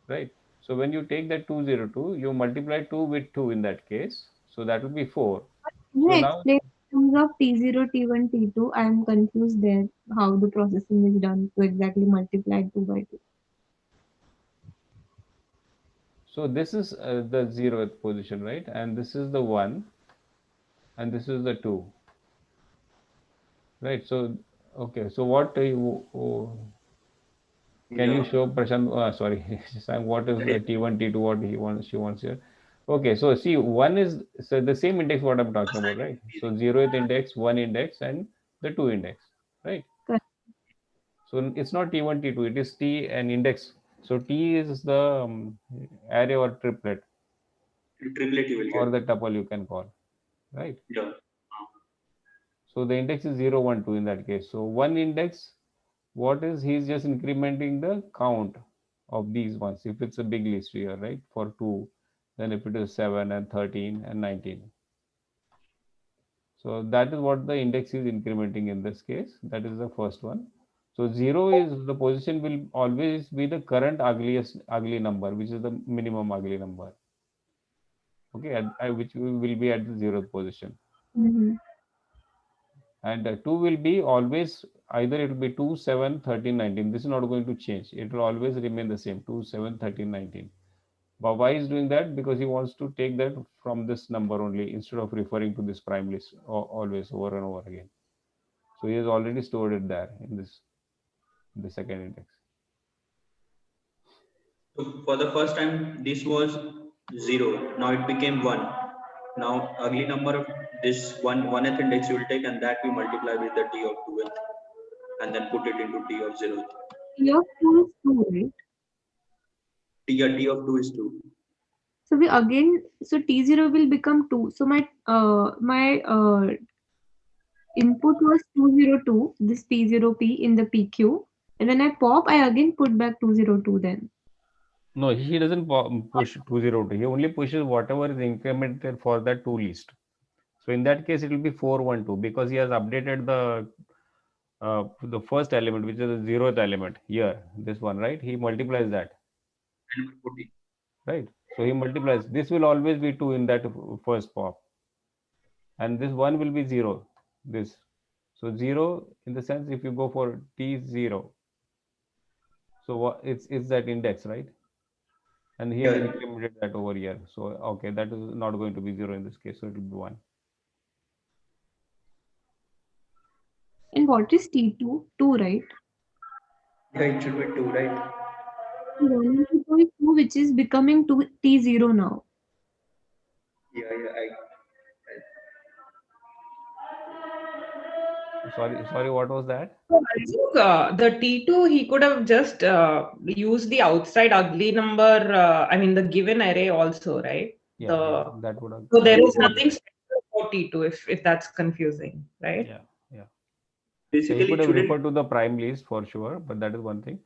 right? So when you take that 202, you multiply 2 with 2 in that case, so that will be 4. can you So now, explain in terms of T0, T1, T2? I am confused there how the processing is done to exactly multiply 2 by 2. so this is the 0th position, right? And this is the 1, and this is the 2, right? So okay, so what can you show Prashant? Sorry, Sam, what is T1, T2? What she wants here? Okay, so see, one is the same index what I'm talking about, right? So 0th index, 1 index, and the 2 index, right? Correct. So it's not T1, T2, it is T and index. So T is the array or triplet. Triplet you will get. Or the tuple you can call, right? Yeah. So the index is 0, 1, 2 in that case. So one index, what is, he's just incrementing the count of these ones. If it's a big list here, right, for 2, then if it is 7 and 13 and 19. So that is what the index is incrementing in this case. That is the first one. So 0 is the position will always be the current ugly number, which is the minimum ugly number. Okay, which will be at the 0th position. Mm-hmm. And 2 will be always either it will be 2, 7, 13, 19. This is not going to change. It will always remain the same, 2, 7, 13, 19. But why is doing that? Because he wants to take that from this number only instead of referring to this prime list always over and over again. So he has already stored it there in the second index. So for the first time, this was 0. Now it became 1. Now ugly number of this 1th index you will take, and that we multiply with the t of 2th and then put it into t of 0th. T of 2 is 2, right? T of 2 is 2. So we again, so T0 will become 2. So my input was 202, this P0P in the PQ. And when I pop, I again put back 202 then. No, he doesn't push 202. He only pushes whatever is incremented for that 2 list. So in that case, it will be 412 because he has updated the first element, which is the 0th element here, this one, right? He multiplies that, right? So he multiplies. This will always be 2 in that first pop, and this 1 will be 0. This, so 0 in the sense if you go for T0, so what it's that index, right? And he has incremented that over here. So okay, that is not going to be 0 in this case, so it will be 1. And what is T2? 2, right? Yeah, it should be 2, right? 1 into 2 is 2, which is becoming 2 T0 now. Yeah, Sorry, what was that? So I think the T2, he could have just used the outside ugly number, I mean the given array also, right? Yeah, that would have. So there is nothing special about T2 if that's confusing, right? Yeah. So basically he could have referred to the prime list for sure, but that is one thing.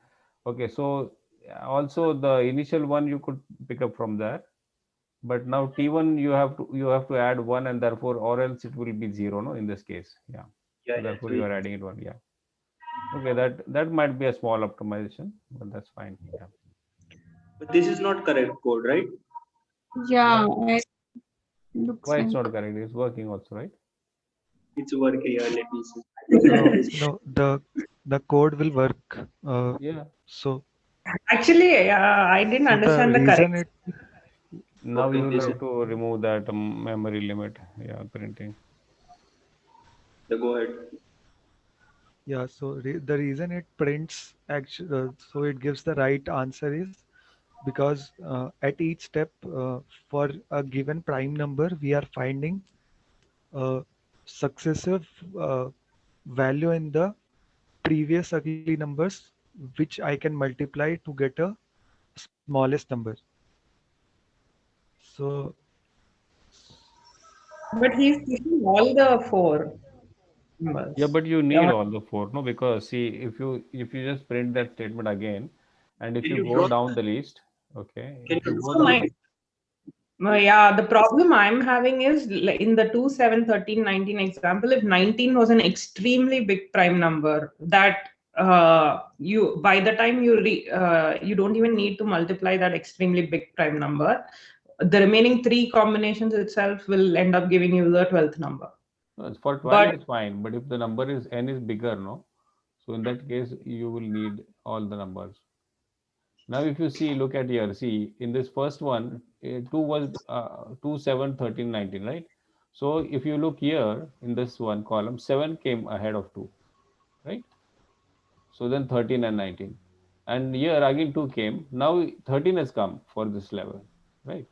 Okay, so also the initial one you could pick up from there, but now T1 you have to add 1, and therefore, or else it will be 0, no, in this case. Yeah. So therefore you are adding it 1. Yeah. Okay, that might be a small optimization, but that's fine. Yeah. But this is not correct code, right? Yeah. Looks Why like. it's not correct? It's working also, right? It's working. Yeah, let me see. No, the code will work. Yeah. So Actually, I didn't understand the reason correct. Now Okay, you will this have to remove that memory limit. Yeah, printing. Go ahead. Yeah, so the reason it prints so it gives the right answer is because at each step for a given prime number, we are finding a successive value in the previous ugly numbers, which I can multiply to get a smallest number. So, But he's taking all the 4 numbers. Yeah, but you need all the 4, no? Because see, if you just print that statement again, and if Can you you go draw down the list, okay, Can if you you go So down, yeah, the problem I'm having is in the 2, 7, 13, 19 example, if 19 was an extremely big prime number, that you by the time you don't even need to multiply that extremely big prime number, the remaining 3 combinations itself will end up giving you the 12th number. for 12 But is fine, but if the number is n is bigger, no, so in that case you will need all the numbers. Now, if you see, look at here, see, in this first one, 2 was 2, 7, 13, 19, right? So if you look here in this one column, 7 came ahead of 2, right? So then 13 and 19. And here again 2 came. Now 13 has come for this level, right?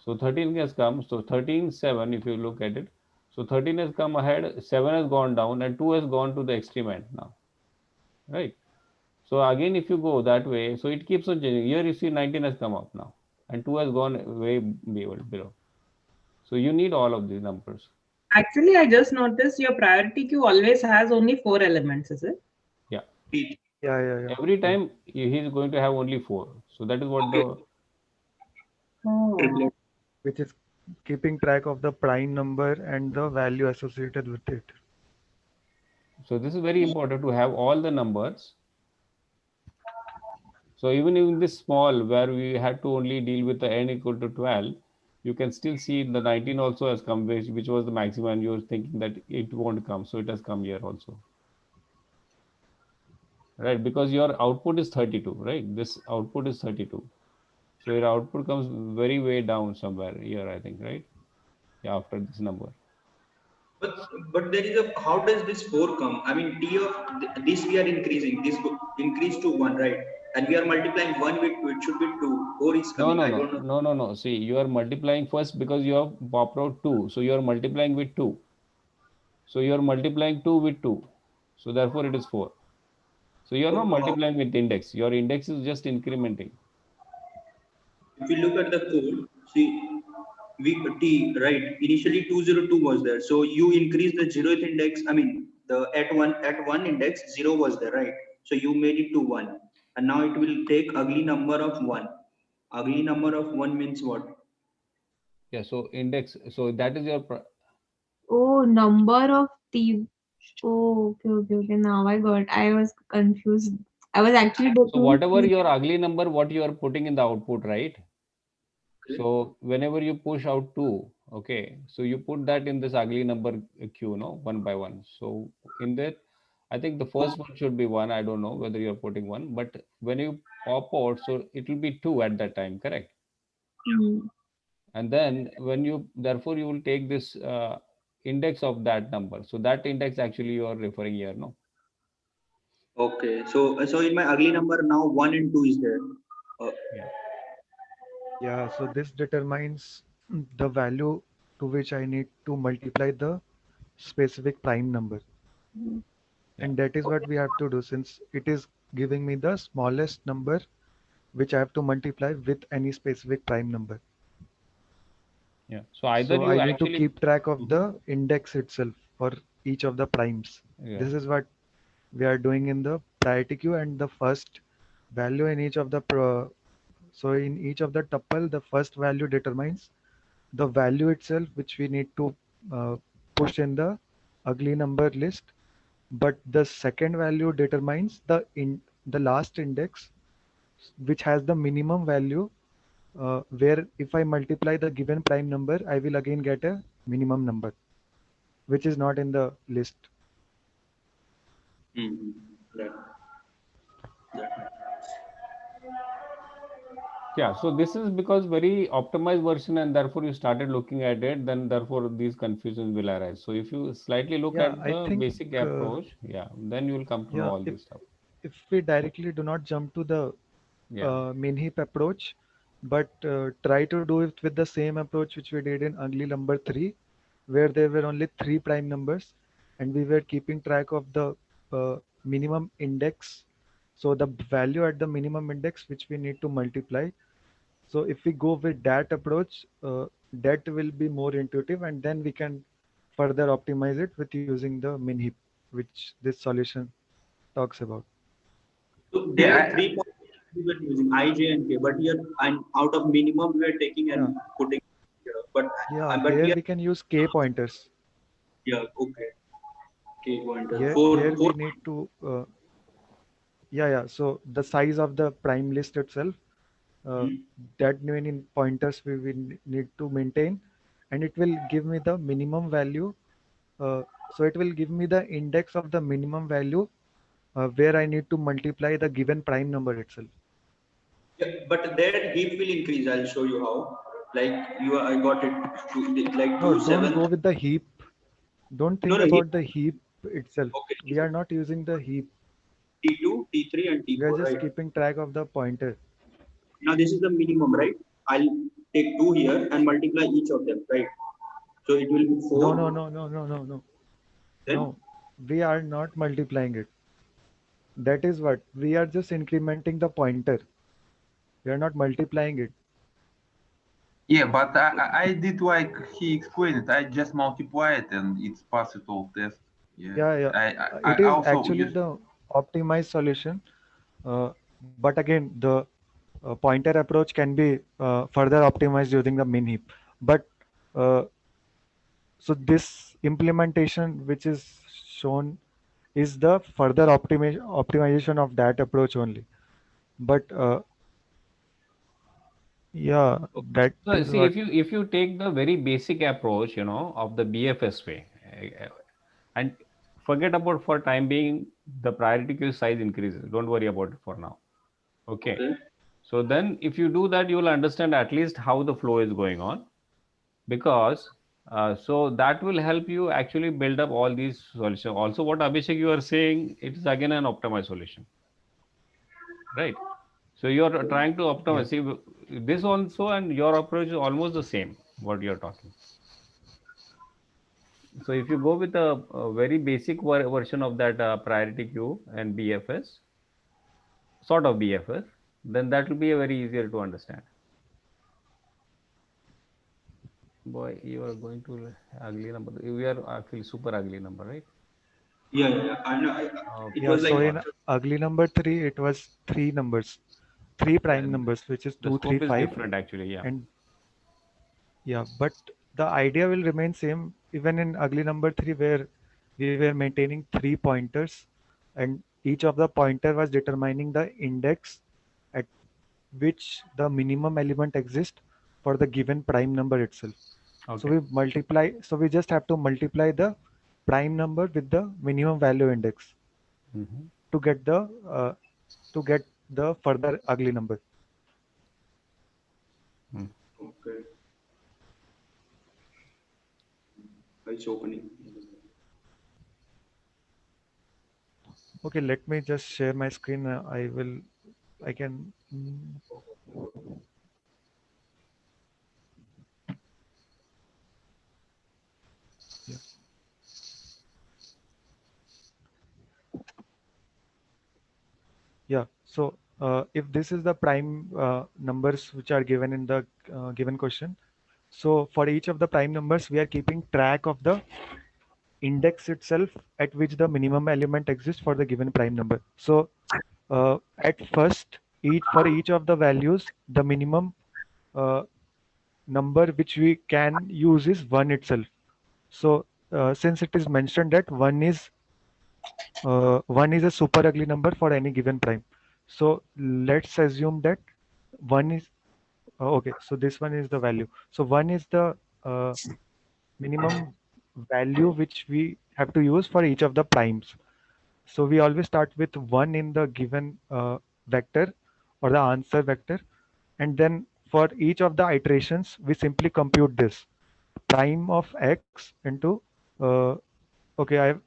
So 13 has come. So 13, 7, if you look at it. So 13 has come ahead, 7 has gone down, and 2 has gone to the extreme end now, right? So again, if you go that way, so it keeps on changing. Here you see 19 has come up now, and 2 has gone way below. So you need all of these numbers. actually, I just noticed your priority queue always has only 4 elements, is it? Yeah. yeah. Every time he is going to have only 4. So that is what the. Oh. Which is keeping track of the prime number and the value associated with it. So this is very important to have all the numbers. So even in this small, where we had to only deal with the n equal to 12, you can still see the 19 also has come, which was the maximum, and you were thinking that it won't come. So it has come here also. Right, because your output is 32, right? This output is 32. So your output comes very way down somewhere here, I think, right? Yeah, after this number. But there is a, how does this 4 come? I mean, T of this we are increasing, this increase to 1, right? and we are multiplying 1 with 2, it should be 2. 4 is coming. I don't know. No. See, you are multiplying first because you have popped out 2. So you are multiplying with 2. So you are multiplying 2 with 2. So therefore it is 4. So you are not multiplying with index. Your index is just incrementing. If you look at the code, see, T, right? Initially 202 was there. So you increase the 0th index. I mean, the at one index 0 was there, right? So you made it to 1. And now it will take ugly number of 1. Ugly number of 1 means what? Yeah, so index, so that is your Oh, number of T. Oh, okay. Now I got. I was confused. I was actually so taking. whatever your ugly number, what you are putting in the output, right? Okay. So whenever you push out 2, okay, so you put that in this ugly number queue, no, 1 by 1. So in that, I think the first one should be 1. I don't know whether you're putting 1, but when you pop out, so it will be 2 at that time, correct? Hmm. And then when you, therefore you will take this index of that number. So that index actually you are referring here, no? Okay. So in my ugly number now 1 and 2 is there. Yeah. Yeah, so this determines the value to which I need to multiply the specific prime number. Hmm. And that is what we have to do, since it is giving me the smallest number which I have to multiply with any specific prime number. Yeah. So either So you I need to actually keep track of the index itself for each of the primes. Yeah. This is what we are doing in the priority queue, and the first value in each of the so in each of the tuple, the first value determines the value itself, which we need to push in the ugly number list. But the second value determines the last index, which has the minimum value, where if I multiply the given prime number, I will again get a minimum number, which is not in the list. Mm-hmm. Yeah, so this is because very optimized version, and therefore you started looking at it, then therefore these confusions will arise. So if you slightly look Yeah, at I the think basic approach, yeah, then you will come to know yeah, all this stuff. if we directly do not jump to the Yeah. min heap approach, but try to do it with the same approach which we did in ugly number 3, where there were only 3 prime numbers and we were keeping track of the minimum index. So the value at the minimum index which we need to multiply. So if we go with that approach, that will be more intuitive, and then we can further optimize it with using the min heap, which this solution talks about. So there are 3 points we were using I, J, and K, but here and out of minimum we are taking and putting here. But Here here, we can use K pointers. yeah, okay. K pointer. Here Four we need to so the size of the prime list itself, that many pointers we will need to maintain, and it will give me the minimum value. So it will give me the index of the minimum value where I need to multiply the given prime number itself. Yeah, but there heap will increase. I'll show you how. Like I got it like No, 2 don't 7. go with the heap. Don't think No, about the heap itself. Okay. We are not using the heap. T2, T3, and We are T4, just right? keeping track of the pointer. Now this is the minimum, right? I'll take 2 here and multiply each of them, right? So it will be 4. No. Then? No, we are not multiplying it. That is what we are just incrementing the pointer. We are not multiplying it. Yeah, but I did like he explained it. I just multiply it and it's pass it all test. Yeah. I It is also actually use the optimized solution. But again, the pointer approach can be further optimized using the min heap. But so this implementation, which is shown, is the further optimization of that approach only. But yeah, that So is see, what. if you take the very basic approach, of the BFS way, and forget about for time being the priority queue size increases. Don't worry about it for now. Okay. So then if you do that, you will understand at least how the flow is going on, because so that will help you actually build up all these solutions. Also, what Abhishek you are saying, it is again an optimized solution, right? So you're trying to optimize. See, this also and your approach is almost the same, what you're talking. So if you go with a very basic version of that priority queue and BFS, sort of BFS, then that will be a very easier to understand. Boy, you are going to ugly number. We are actually super ugly number, right? Yeah. I know. It Yeah, was so like in ugly number 3, it was three numbers, three prime And numbers, which is the 2, 3, scope is 5. different actually. Yeah. And yeah, but the idea will remain same even in ugly number 3, where we were maintaining 3 pointers, and each of the pointer was determining the index at which the minimum element exists for the given prime number itself. So Okay. we just have to multiply the prime number with the minimum value index Mhm. to get the further ugly number. Mm. okay. It's opening. Okay, let me just share my screen. I can. Yeah. Yeah. So if this is the prime numbers which are given in the given question, so for each of the prime numbers, we are keeping track of the index itself at which the minimum element exists for the given prime number. So at first, each of the values, the minimum uh, number which we can use is 1 itself. So since it is mentioned that 1 is a super ugly number for any given prime. So let's assume that 1 is okay. So this one is the value. So 1 is the minimum value which we have to use for each of the primes. So we always start with 1 in the given vector or the answer vector, and then for each of the iterations we simply compute this prime of x into uh, okay, I have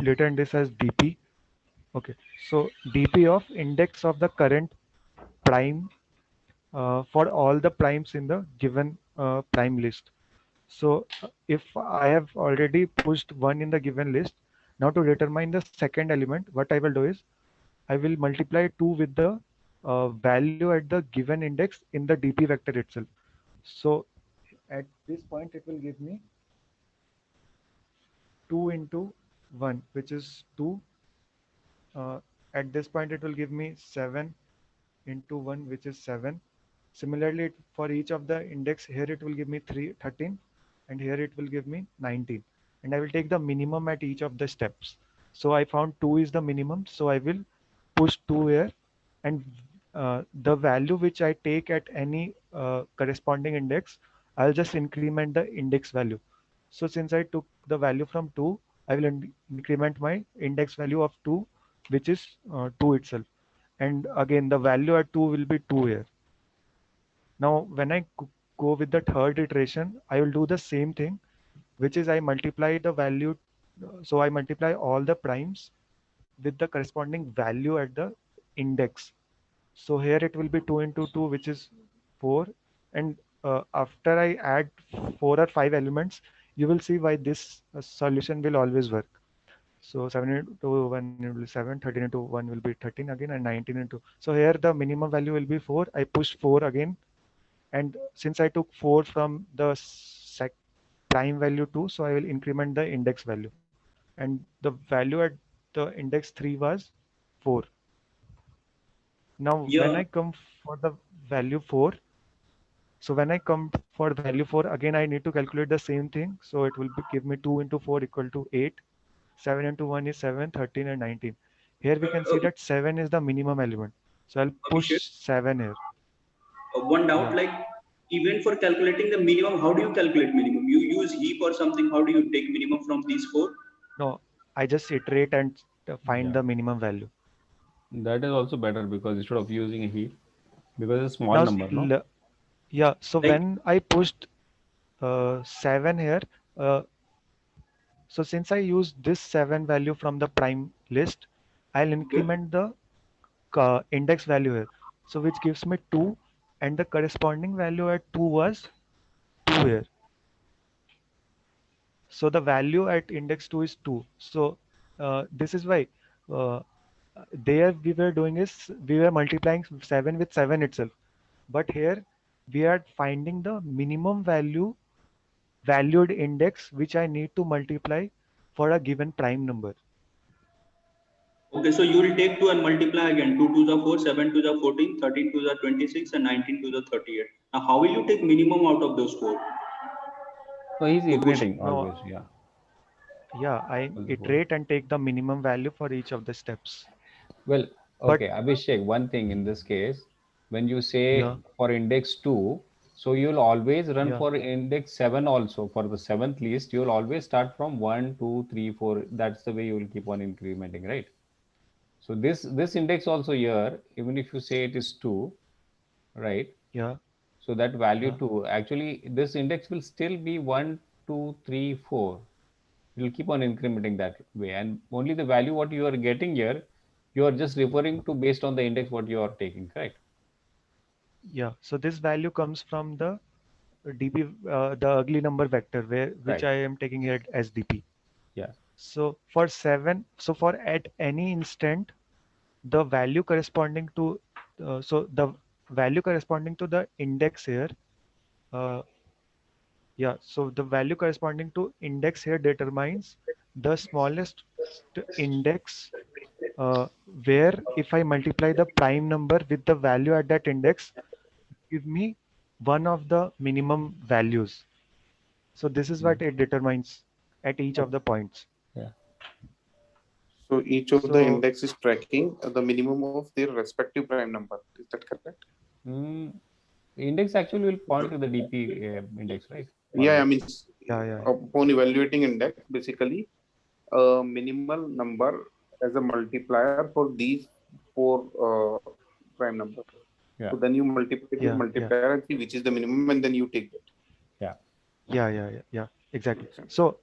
written this as dp. Okay, so dp of index of the current prime for all the primes in the given prime list. So if I have already pushed 1 in the given list, now to determine the second element, what I will do is I will multiply 2 with the value at the given index in the dp vector itself. So at this point, it will give me 2 into 1, which is 2. Uh, at this point, it will give me 7 into 1, which is 7. Similarly, for each of the index, here it will give me 13, and here it will give me 19. And I will take the minimum at each of the steps. So I found 2 is the minimum, so I will push 2 here, and the value which I take at any corresponding index, I'll just increment the index value. So since I took the value from 2, I will increment my index value of 2, which is 2 itself. And again, the value at 2 will be 2 here. Now, when I go with the third iteration, I will do the same thing, which is I multiply the value. So I multiply all the primes with the corresponding value at the index. So here it will be 2 into 2, which is 4. And after I add 4 or 5 elements, you will see why this solution will always work. So 7 into 1 will be 7, 13 into 1 will be 13 again, and 19 into. So here the minimum value will be 4. I push 4 again. And since I took 4 from the prime value 2, so I will increment the index value. And the value at the index 3 was 4. Now, when Yeah. I come for the value 4, so when I come for the value 4, again, I need to calculate the same thing. So it will give me 2 into 4 equal to 8. 7 into 1 is 7, 13, and 19. Here we can see Okay, that 7 is the minimum element. So I'll push Abhishek, 7 here. one doubt, Yeah. like even for calculating the minimum, how do you calculate minimum? You use heap or something. How do you take minimum from these four? No, I just iterate and find Yeah. the minimum value. That is also better because instead of using a heap, because it's a small Now, number, no? yeah, so Like, when I pushed 7 here, uh, so since I use this 7 value from the prime list, I'll okay, increment the index value here. So which gives me 2, and the corresponding value at 2 was 2 here. So the value at index 2 is 2. So this is why uh, there we were doing is we were multiplying 7 with 7 itself. But here we are finding the minimum value valued index which I need to multiply for a given prime number. Okay, so you will take 2 and multiply again. 2 to the 4, 7 to the 14, 13 to the 26, and 19 to the 38. Now, how will you take minimum out of those 4? So he's To push iterating No, always. Yeah. yeah, I Equal to 4. iterate and take the minimum value for each of the steps. Well, But okay, Abhishek, one thing in this case, when you say yeah, for index 2, so you'll always run yeah, for index 7 also. For the 7th list, you'll always start from 1, 2, 3, 4. That's the way you will keep on incrementing, right? So this index also here, even if you say it is 2, right? yeah, So that value yeah, 2, actually this index will still be 1, 2, 3, 4. You'll keep on incrementing that way, and only the value what you are getting here, you are just referring to based on the index what you are taking, correct? yeah. So this value comes from the DP, the ugly number vector which Right. I am taking here as DP. Yeah. So for 7, so for at any instant, the value corresponding to, so the value corresponding to the index here, uh, yeah, so the value corresponding to index here determines the smallest index, uh, where if I multiply the prime number with the value at that index, give me one of the minimum values. So this is what it determines at each of the points. Yeah. So each of the So index is tracking the minimum of their respective prime number. Is that correct? Index actually will point to the DP index, right? Yeah, I Always. mean, yeah, upon evaluating index, basically a minimal number as a multiplier for these 4 prime numbers. Yeah. So then you multiply with yeah, multiplier and see which is the minimum, and then you take that. Yeah. exactly. Makes sense. So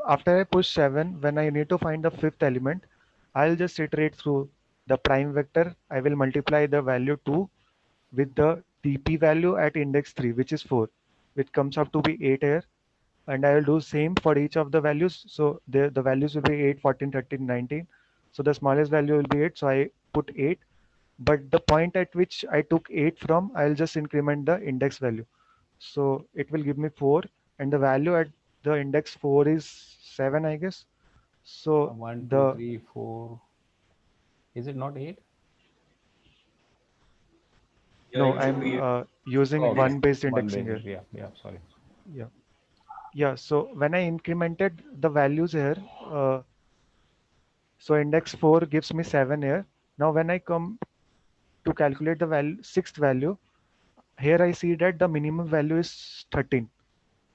after I push 7, when I need to find the fifth element, I'll just iterate through the prime vector. I will multiply the value 2 with the DP value at index 3, which is 4, which comes up to be 8 here. And I will do same for each of the values. So the values will be 8, 14, 13, 19. So the smallest value will be 8. So I put 8. But the point at which I took 8 from, I'll just increment the index value. So it will give me 4. And the value at the index 4 is 7, I guess. So 1, 2, the 3, 4. Is it not 8? Yeah, no, it should be. I'm using Okay. one based One indexing here. basic. Yeah. Sorry. Yeah. Yeah. So when I incremented the values here, so index 4 gives me 7 here. Now when I come to calculate the sixth value, here I see that the minimum value is 13.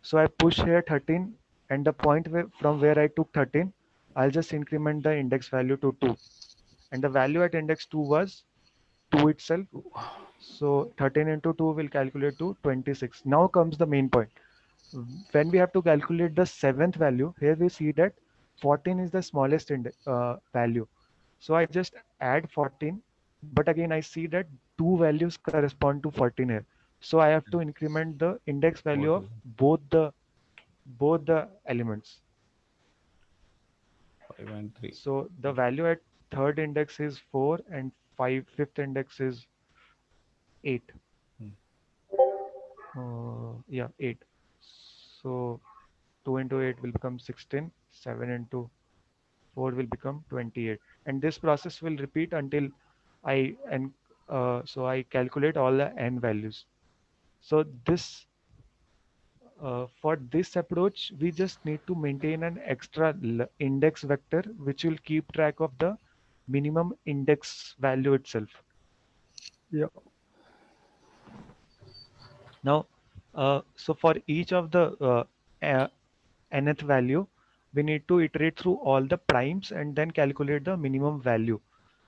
So I push here 13, and the point from where I took 13, I'll just increment the index value to 2. And the value at index 2 was 2 itself. So 13 into 2 will calculate to 26. Now comes the main point. When we have to calculate the seventh value, here we see that 14 is the smallest value. So I just add 14, but again I see that two values correspond to 14 here. So I have to increment the index value of both the elements. 5 and 3. So the value at third index is 4 and fifth index is 8. Yeah, 8. So 2 into 8 will become 16. 7 into 4 will become 28. And this process will repeat until so I calculate all the n values. So this for this approach, we just need to maintain an extra index vector, which will keep track of the minimum index value itself. Yeah. Now, so for each of the nth value, we need to iterate through all the primes and then calculate the minimum value.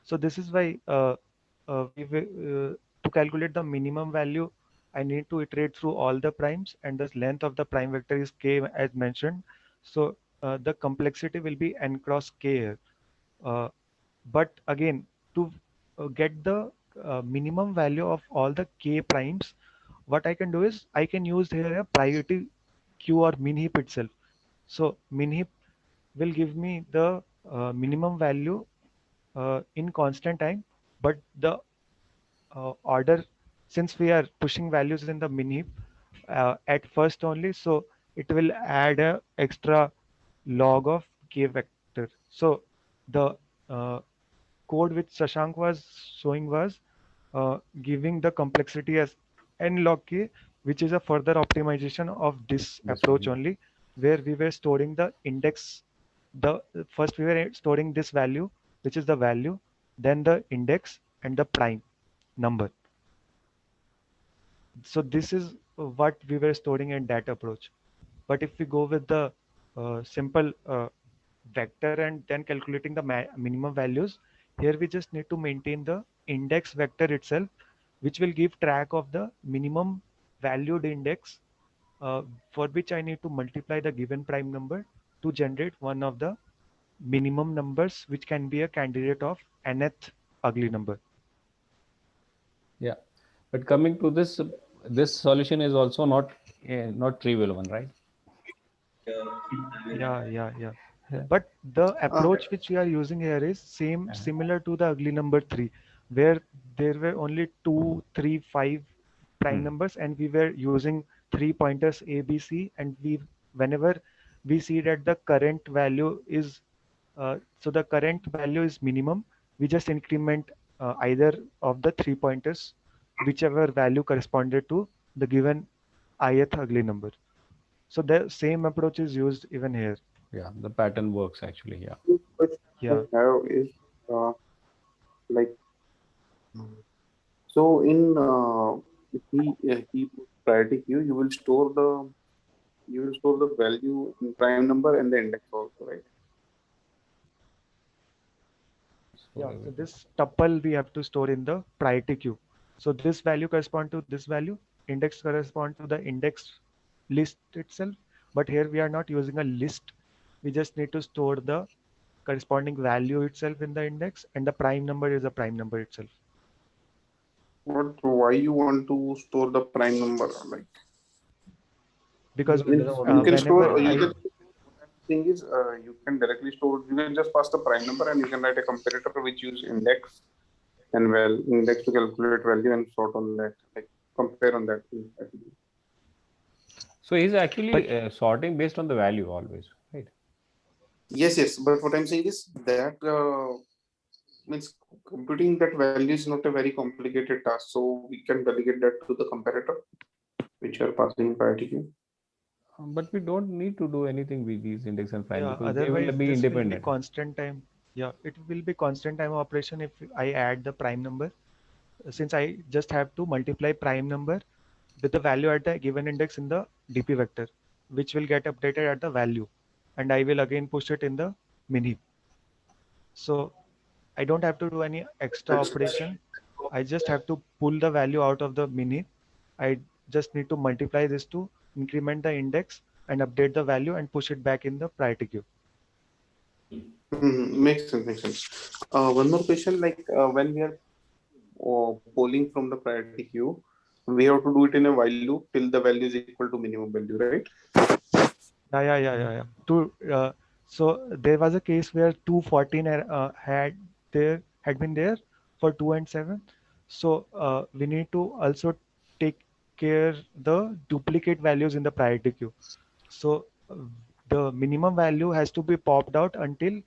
So this is why to calculate the minimum value, I need to iterate through all the primes, and the length of the prime vector is k as mentioned. So the complexity will be n cross k here. But again, to get the minimum value of all the k primes, what I can do is I can use here a priority queue or min heap itself. So min heap will give me the minimum value in constant time, but the order, since we are pushing values in the min heap at first only, so it will add a extra log of k vector. So the uh, code which Shashank was showing was giving the complexity as n log k, which is a further optimization of this This one, approach yeah. only, where we were storing the index. The first we were storing this value, which is the value, then the index and the prime number. So this is what we were storing in that approach. But if we go with the simple vector and then calculating the minimum values, here we just need to maintain the index vector itself, which will give track of the minimum valued index, for which I need to multiply the given prime number to generate one of the minimum numbers, which can be a candidate of nth ugly number. Yeah, but coming to this, this solution is also not not trivial one, right? Yeah. Yeah. But the approach which we are using here is similar to the ugly number 3, where there were only 2, 3, 5 prime numbers, and we were using 3 pointers A, B, C, and whenever we see that the current value is so the current value is minimum, we just increment either of the 3 pointers, whichever value corresponded to the given ith ugly number. So the same approach is used even here. Yeah, the pattern works actually. Yeah. Question Yeah. I have is like so in heap priority queue, you will store the value in prime number and the index also, right? Yeah, so this tuple we have to store in the priority queue. So this value correspond to this value, index correspond to the index list itself. But here we are not using a list. We just need to store the corresponding value itself in the index, and the prime number is the prime number itself. But why you want to store the prime number? Like Because you can whenever store, I you can. Thing is, you can directly store. You can just pass the prime number, and you can write a comparator which use index and index to calculate value and sort on that, like compare on that. So he's actually sorting based on the value always, right? Yes. But what I'm saying is that means computing that value is not a very complicated task, so we can delegate that to the comparator, which are passing priority queue. But we don't need to do anything with these index and prime because they otherwise will be this will be independent. constant time. Yeah, it will be constant time operation if I add the prime number, since I just have to multiply prime number with the value at the given index in the DP vector, which will get updated at the value, and I will again push it in the min heap. So I don't have to do any extra operation. I just have to pull the value out of the min heap. I just need to multiply this to increment the index and update the value and push it back in the priority queue. Makes sense. One more question, like when we are polling from the priority queue, we have to do it in a while loop till the value is equal to minimum value, right? Yeah. So there was a case where 214 had been there for 2 and 7. So we need to also take care the duplicate values in the priority queue. So the minimum value has to be popped out until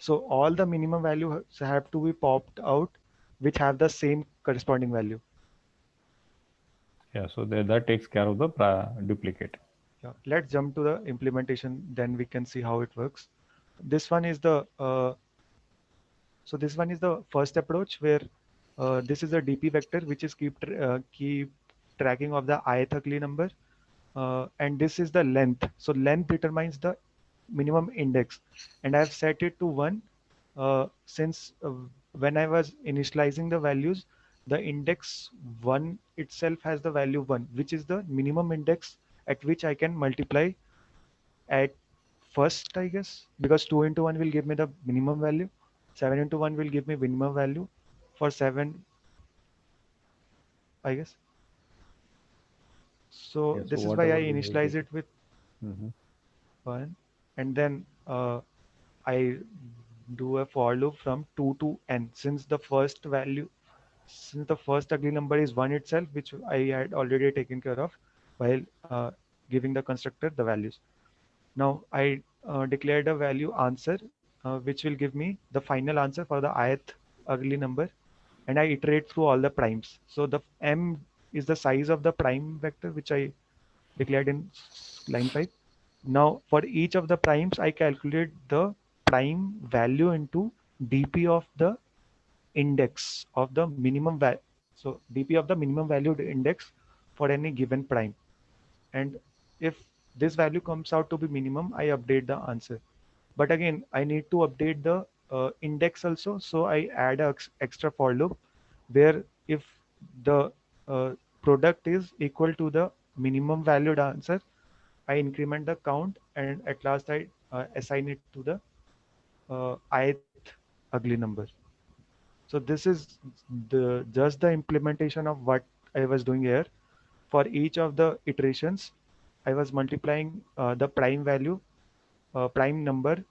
so all the minimum value have to be popped out which have the same corresponding value. Yeah, so that takes care of the duplicate. Yeah, let's jump to the implementation, then we can see how it works. This one is the so this one is the first approach where this is a DP vector which is keep tracking of the ith ugly number, and this is the length. So length determines the minimum index, and I've set it to 1 since when I was initializing the values, the index 1 itself has the value 1, which is the minimum index at which I can multiply at first, I guess, because 2 into 1 will give me the minimum value, 7 into 1 will give me minimum value, for 7, I guess. So Yeah, so this is why I whatever we have initialize given. it with Mhm. 1, and then I do a for loop from 2 to n, since the first ugly number is 1 itself, which I had already taken care of while giving the constructor the values. Now I declared a value answer, which will give me the final answer for the ith ugly number, and I iterate through all the primes. So the m is the size of the prime vector, which I declared in line 5. Now for each of the primes, I calculate the prime value into dp of the index of the minimum value. So dp of the minimum valued index for any given prime. And if this value comes out to be minimum, I update the answer. But again, I need to update the index also. So I add a extra for loop where if the product is equal to the minimum valued answer, I increment the count, and at last I assign it to the ith ugly number. So this is just the implementation of what I was doing here. For each of the iterations, I was multiplying the prime number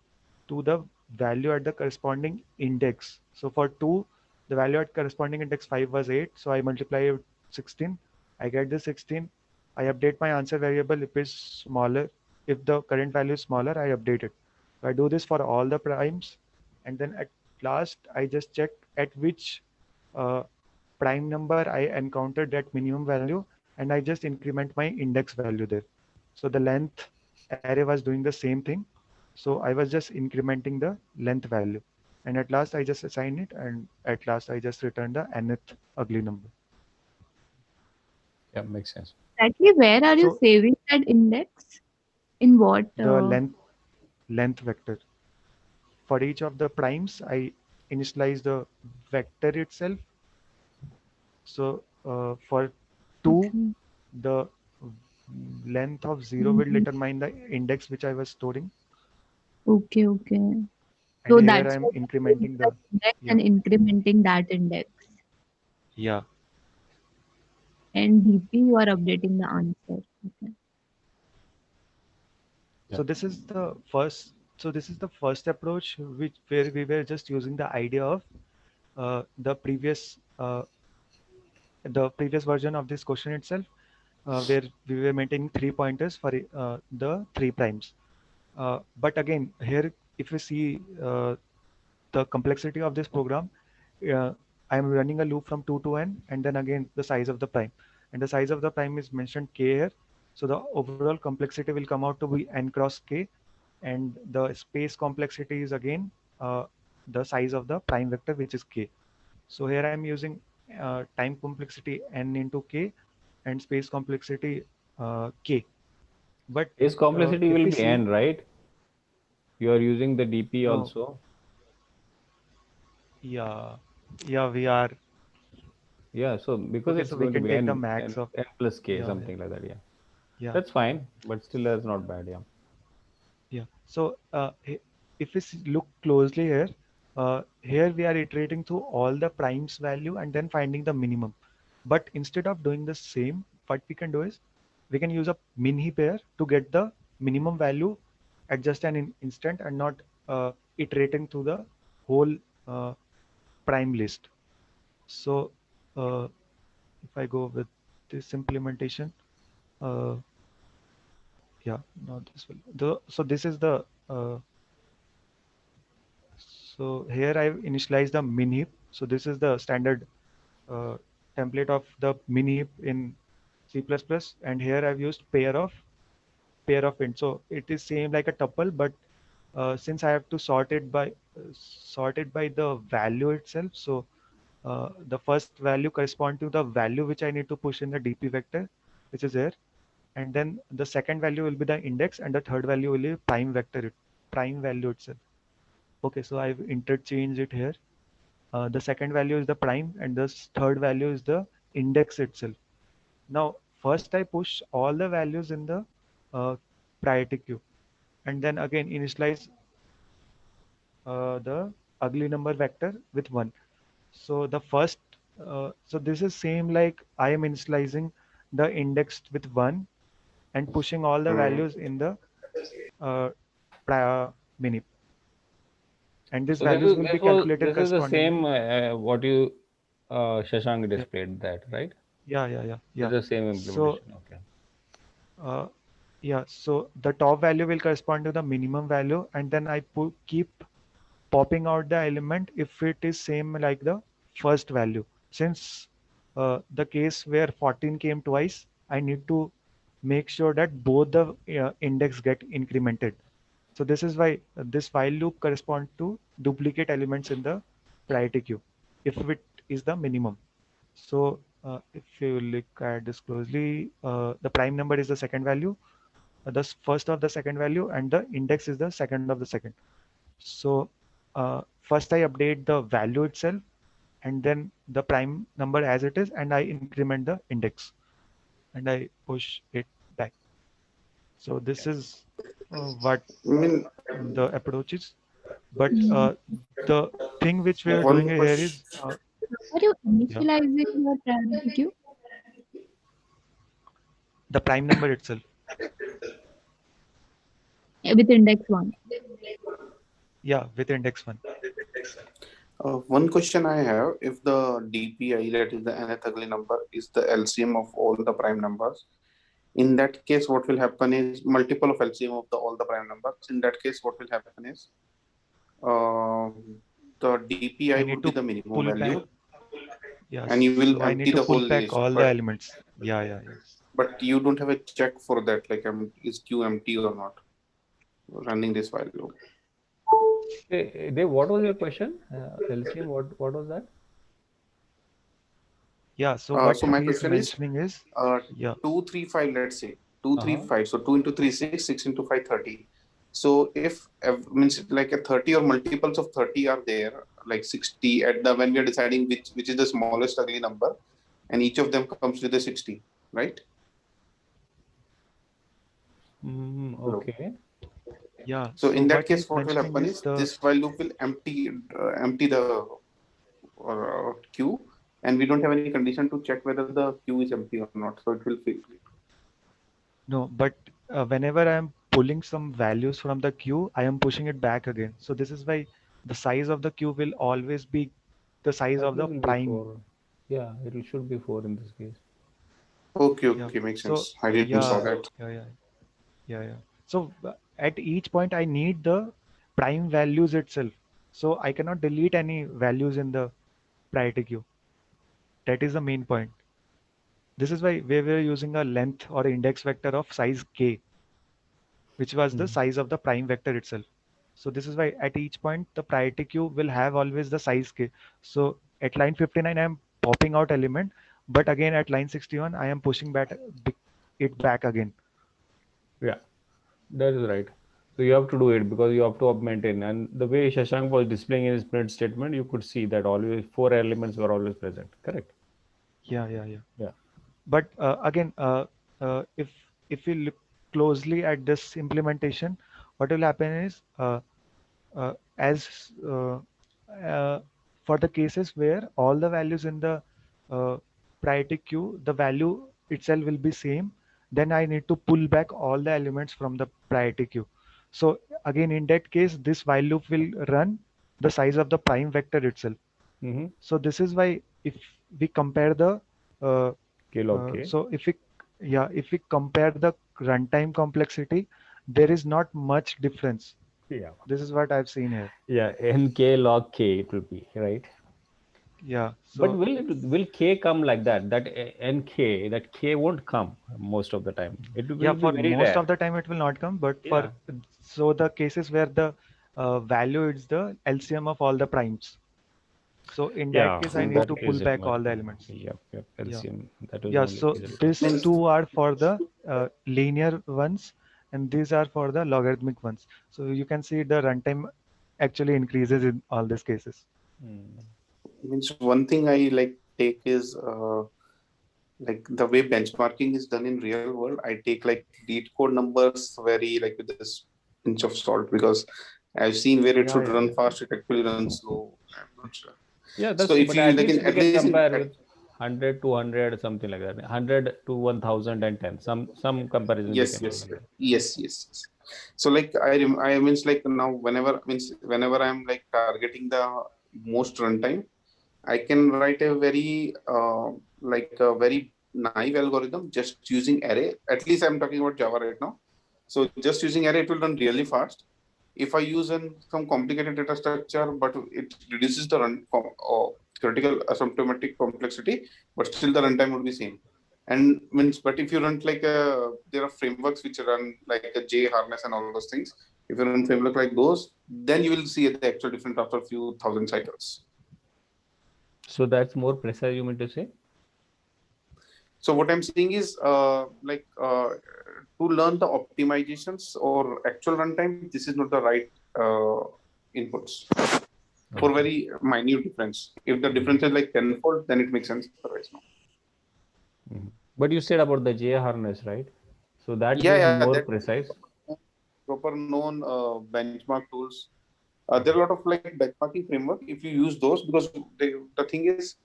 to the value at the corresponding index. So for 2, the value at corresponding index 5 was 8. So I multiply it with 16. I get the 16. I update my answer variable if it's smaller. If the current value is smaller, I update it. So I do this for all the primes. And then at last, I just check at which uh, prime number I encountered that minimum value, and I just increment my index value there. So the length array was doing the same thing. So I was just incrementing the length value. And at last I just assign it, and at last I just return the nth ugly number. Yeah, makes sense. Exactly, where are you So saving that index? In what? the length vector. For each of the primes, I initialize the vector itself. So for 2, Okay. the length of 0 will determine the index which I was storing. Okay, okay. And So here that's I'm why you're incrementing taking that the, index yeah, and incrementing that index. yeah. And DP, you are updating the answer. Okay. Yeah. So this is the first approach, which where we were just using the idea of uh, the previous uh, the previous version of this question itself, where we were maintaining 3 pointers for the 3 primes. But again, here if you see the complexity of this program, I'm running a loop from 2 to n, and then again the size of the prime, and the size of the prime is mentioned k here. So the overall complexity will come out to be n cross k, and the space complexity is again the size of the prime vector, which is k. So here I'm using time complexity n into k and space complexity k. But Its complexity if will we be see, n, right? You are using the DP no, also. yeah, yeah, we are. Yeah, so because Okay, it's so we going to can be take the n max of, n plus k, yeah, something like that. Yeah, yeah, that's fine, but still that's not bad. Yeah. yeah. So if we look closely here, here we are iterating through all the primes value and then finding the minimum. But instead of doing the same, what we can do is we can use a min heap here to get the minimum value at just an instant, and not iterating through the whole uh, prime list. So uh, if I go with this implementation, uh, yeah, no, this will so this is the so here I've initialized the min heap. So this is the standard uh, template of the min heap in C++, and here I've used pair of int. So it is same like a tuple, but since I have to sort it by the value itself, so the first value correspond to the value which I need to push in the DP vector, which is here, and then the second value will be the index, and the third value will be prime value itself. Okay, so I've interchanged it here. The second value is the prime, and the third value is the index itself. Now, first I push all the values in the priority queue, and then again initialize the ugly number vector with 1. So the first, so this is same like I am initializing the index with 1 and pushing all the values in the uh, minip. And these So this values is will be this was calculated this is the correspondingly. same what you Shashank Yeah, displayed that, right? yeah. It's the same So, implementation. Okay. uh, yeah, so the top value will correspond to the minimum value, and then I keep popping out the element if it is same like the first value. Since the case where 14 came twice, I need to make sure that both the index get incremented. So this is why this while loop corresponds to duplicate elements in the priority queue if it is the minimum. So if you look at this closely, the prime number is the second value, the first of the second value, and the index is the second of the second. So first I update the value itself, and then the prime number as it is, and I increment the index, and I push it back. So this is what I mean, the approach is. But Mm. the thing which we are one doing here question. is, Are you yeah, initializing your priority queue? the prime number itself. With index 1. Yeah, with index 1. One question I have: if the DPI, that is the nth ugly number, is the LCM of all the prime numbers, in that case, what will happen is multiple of LCM of all the prime numbers. In that case, what will happen is uh, the DPI I would need be to the minimum pull back. value, Yeah, and you will so I empty need to the pull whole back list. all the elements. Yeah. But you don't have a check for that, like is queue empty or not, running this while loop. Hey, Dave, what was your question? LCM, what was that? Yeah, so So what my he's question is, mentioning is, yeah, 2, 3, 5, let's say 2, 3, Uh-huh. 5. So 2 into 3, 6, 6 into 5, 30. So if means like a 30 or multiples of 30 are there, like 60 at the when we are deciding which is the smallest ugly number, and each of them comes with a 60, right? Hello. Okay. yeah. So So in that what case, he's what will mentioning happen is is this while loop will empty the queue, and we don't have any condition to check whether the queue is empty or not. So it will fail. no, but whenever I am pulling some values from the queue, I am pushing it back again. So this is why the size of the queue will always be the size I of think the it will be prime. 4. Yeah, it should be 4 in this case. Yeah. Okay, makes So sense. I didn't saw yeah, that. yeah. So at each point, I need the prime values itself. So I cannot delete any values in the priority queue. That is the main point. This is why we were using a length or index vector of size k, which was the size of the prime vector itself. So this is why at each point the priority queue will have always the size k. So at line 59 I am popping out element, but again at line 61 I am pushing back it back again. Yeah, that is right. So you have to do it because you have to maintain. And the way Shashank was displaying in his print statement, you could see that always 4 elements were always present. Correct? Yeah. Yeah. But again, if we look closely at this implementation, what will happen is as uh, for the cases where all the values in the uh, priority queue, the value itself will be same, then I need to pull back all the elements from the priority queue. So again, in that case, this while loop will run the size of the prime vector itself. Mm-hmm. So this is why if we compare the uh, K log K. so if we compare the runtime complexity, there is not much difference. Yeah. This is what I've seen here. Yeah, NK log K it will be, right? Yeah. But So will K come like that? That NK, that K won't come most of the time. It will yeah, be for very most rare. of the time it will not come, but Yeah. so the cases where the value is the LCM of all the primes. So in that Yeah, case, I in need that to pull case it back might all the be. elements. Yep, Yeah. LCM. That is Yeah. only So easily these possible. two are for the linear ones, and these are for the logarithmic ones. So you can see the runtime actually increases in all these cases. Means one thing I like take is like the way benchmarking is done in real world. I take like lead code numbers very like with this pinch of salt, because I've seen where it Yeah, should yeah, run yeah. fast, it actually runs slow. I'm not sure. Yeah, that's So if but you at like least in we at can least in compare with 100 to 100 something like that. 100 to 1010. Some comparison we yes, can do yes, like that. yes, yes, yes. So like I means like now whenever I'm like targeting the most runtime, I can write a very like a very naive algorithm just using array. At least I'm talking about Java right now. So just using array, it will run really fast. If I use some complicated data structure, but it reduces the critical asymptomatic complexity, but still the runtime would be same. And means, but if you run like there are frameworks which run like a J harness and all those things. If you run framework like those, then you will see the actual difference after a few thousand cycles. So that's more precise, you mean to say? So what I'm saying is to learn the optimizations or actual runtime, this is not the right inputs for Okay. very minute difference. If the difference is like tenfold, then it makes sense. Otherwise, no. Mhm. But you said about the J harness, right? So that Yeah, gives yeah, more that precise. proper known benchmark tools. There are a lot of like benchmarking framework. If you use those, because the thing is,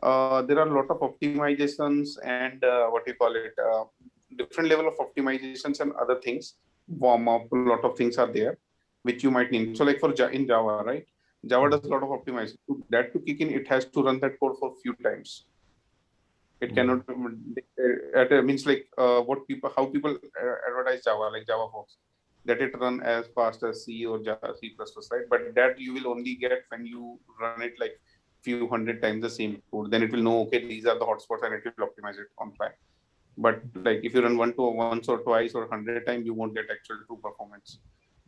there are a lot of optimizations and what you call it, different level of optimizations and other things. Warm up, a lot of things are there which you might need. So, like for in Java, right? Java does a lot of optimization. That to kick in, it has to run that code for few times. It cannot. Means like what people, how people advertise Java, like Java folks, that it run as fast as C or Java, C++, right? But that you will only get when you run it like few hundred times the same code. Then it will know, okay, these are the hotspots, and it will optimize it on fly. But like if you run once or twice or 100 times, you won't get actual true performance.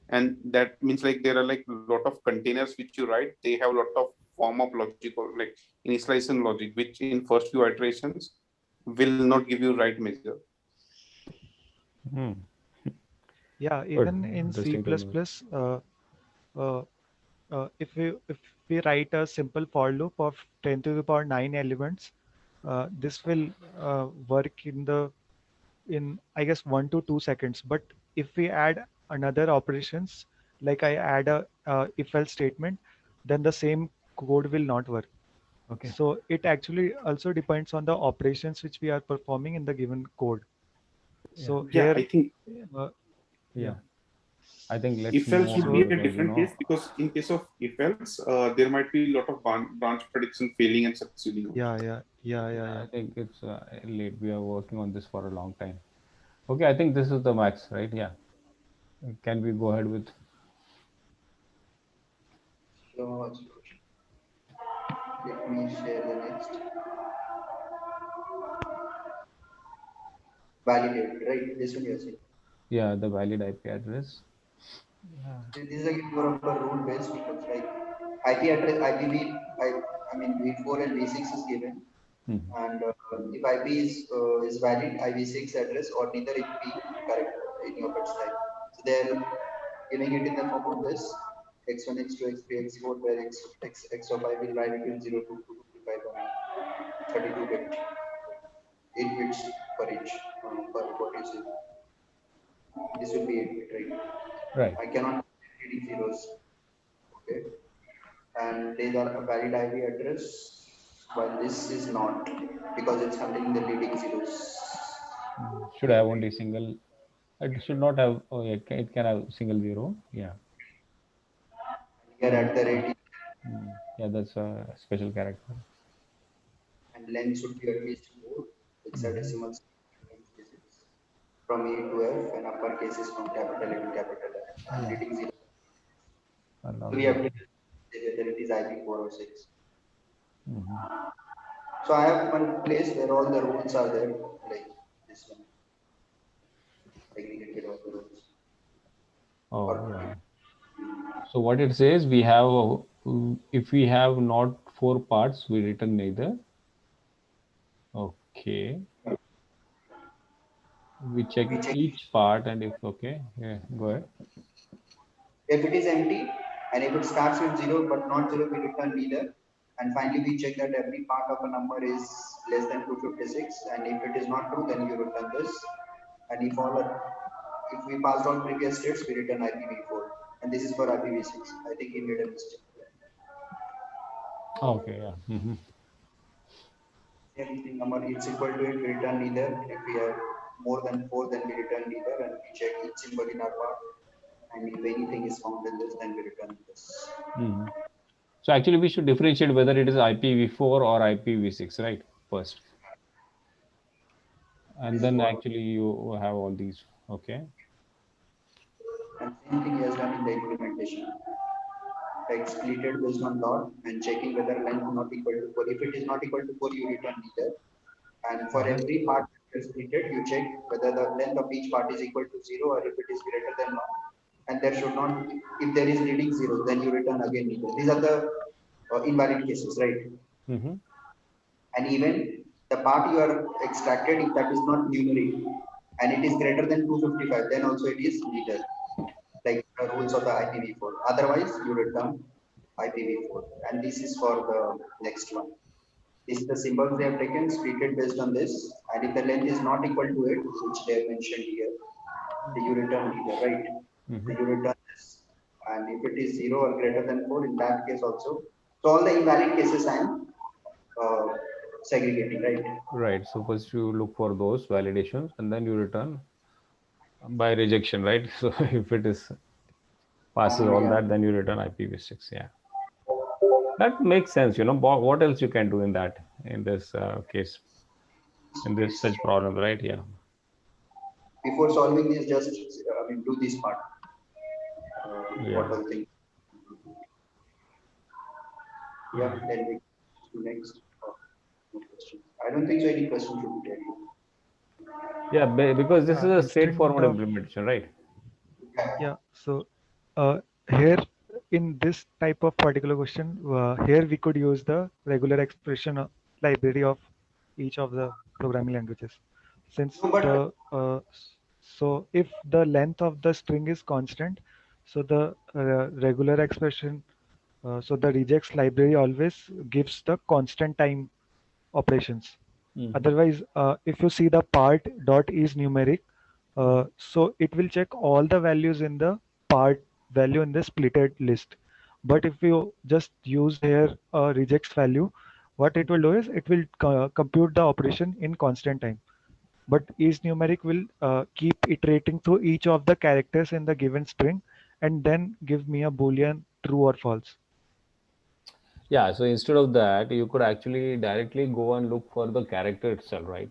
And that means like there are like a lot of containers which you write. They have a lot of form of logic or like initialization logic, which in first few iterations will not give you right measure. Hmm. Yeah, Good. even in C++, Interesting to know. uh, if we write a simple for loop of 10 to the power 9 elements, this will work in I guess 1 to 2 seconds. But if we add another operations, like I add a if else statement, then the same code will not work. Okay. So it actually also depends on the operations which we are performing in the given code. So Yeah, I here, think uh, Yeah. yeah. I think let's if else move should on be a because different case, because in case of if else, there might be a lot of branch prediction failing and succeeding. I think it's late. We are working on this for a long time. Okay, I think this is the max, right? Yeah. Can we go ahead with? So let me share the next. Validate, right? This one you're saying. Yeah, the valid IP address. This is again more of a rule based because like IP address, I mean V4 and V6 is given, Mhm. and if IP is valid, IV6 address or neither it be correct in your bits type. So they're giving it in the form of this x1, x2, x3, x4, where x of I will write between 0 to 255 on 32 bit, 8 bits for each for what you say. This will be 8 bit, right? Right. I cannot reading zeros. Okay. And these are a valid IP address, while this is not because it's containing the leading zeros. Should have only single. It should not have. Oh, yeah, it can have single zero. Yeah. Here at the rate Yeah, that's a special character. and length should be at least 4 hexadecimal digits from E to F and uppercase is from capital A to capital F and Yeah. leading zero. So Allow we have zero. to say whether it is IP4 or 6. Mhm. So I have one place where all the rules are there, like this one, aggregated all the rules. Oh, Or yeah. So what it says, we have, if we have not 4 parts, we return neither. Okay. We check we check each part and if okay, yeah, go ahead. if it is empty and if it starts with 0 but not 0, we return neither. And finally, we check that every part of a number is less than 256. And if it is not true, then you return this. And if we passed all previous states, we return IPv4. And this is for IPv6. I think he made a mistake. Okay, yeah. Same thing, number it's equal to it, we return neither. If we have more than 4, then we return neither, and we check each symbol in our part. And if anything is found in this, then we return this. So actually, we should differentiate whether it is IPv4 or IPv6, right? First, and This is then what, actually you have all these. Okay. and same thing he has done in the implementation. Like split it based on lot and checking whether length not equal to 4. If it is not equal to 4, you return neither. And for every part that is splitted, you check whether the length of each part is equal to 0 or if it is greater than 1. And there should not, if there is leading 0, then you return again neither. These are the invalid cases, right? And even the part you are extracted, if that is not numeric and it is greater than 255, then also it is neither, like the rules of the IPv4. Otherwise, you return IPv4. And this is for the next one. This is the symbols they have taken, split it based on this. And if the length is not equal to it, which they have mentioned here, then you return neither, right? Then you return this. And if it is 0 or greater than 4, in that case also. So all the invalid cases I am segregating, right? Right. So first you look for those validations and then you return by rejection, right? So if it is passes all that, then you return IPv6. Yeah. That makes sense. What else you can do in this case, in this such problem, right? Yeah. Before solving this, just do this part. What all things. Yeah, then we go next. No questions. I don't think so. Any question should be there. Yeah, because this is a Instead straightforward of implementation, right? Yeah, so here in this type of particular question, here we could use the regular expression library of each of the programming languages. Since so if the length of the string is constant, so the regular expression, so the regex library always gives the constant time operations. Otherwise, if you see the part dot is numeric, so it will check all the values in the part value in the splitted list. But if you just use here a regex value, what it will do is it will compute the operation in constant time. But is numeric will keep iterating through each of the characters in the given string and then give me a boolean true or false. Yeah, so instead of that, you could actually directly go and look for the character itself, right?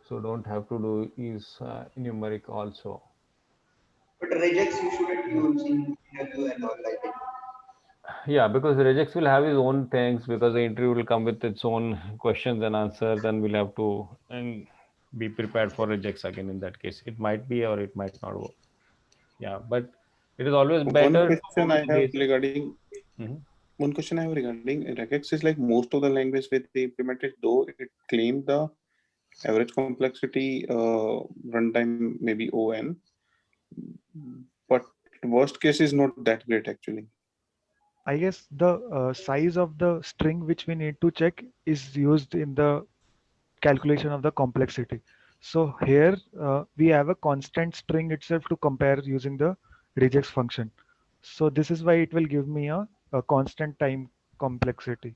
So don't have to do is numeric also. But regex you shouldn't use in interview and all, I think. Yeah, because regex will have his own things because the interview will come with its own questions and answers. Then we'll have to and be prepared for regex again. In that case, it might be or it might not work. Yeah, but it is always better. One question I have regarding regex is like most of the language where they implemented, though it claimed the average complexity runtime maybe ON, but worst case is not that great actually. I guess the size of the string which we need to check is used in the calculation of the complexity. So here we have a constant string itself to compare using the regex function. So this is why it will give me a constant time complexity.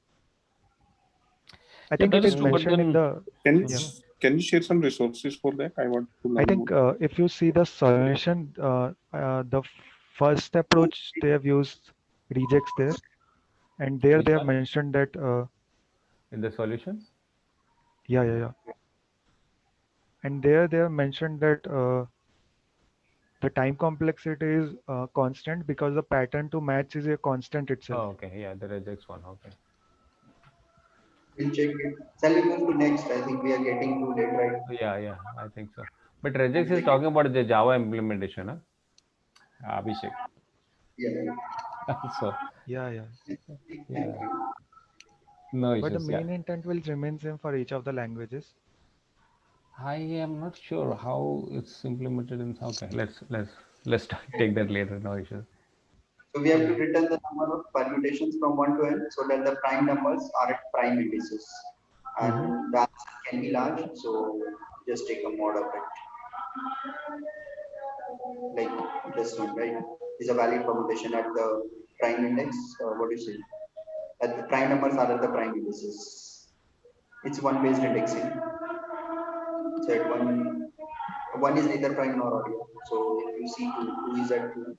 I think it is mentioned in the. Can you share some resources for that? I want to learn I think if you see the solution, the first approach they have used regex there, and there they have mentioned that in the solutions. Yeah. And there they have mentioned that the time complexity is constant because the pattern to match is a constant itself. Oh, okay. Yeah, the regex one. Okay. We'll check it. Shall we move to next? I think we are getting too late, right? Yeah, I think so. But regex is talking about the Java implementation, huh? Abhishek. Yeah. So. Yeah. No issues. But the main intent will remain same for each of the languages. I am not sure how it's implemented in. Okay, let's take that later. No issues. So we have to return the number of permutations from 1 to n so that the prime numbers are at prime indices. And the answer can be large, so just take a mod of it. Like this one, right? Is a valid permutation at the prime index. What do you say? The prime numbers are at the prime indices. It's one based indexing. So at one is neither prime nor odd. So if you see two is at 2,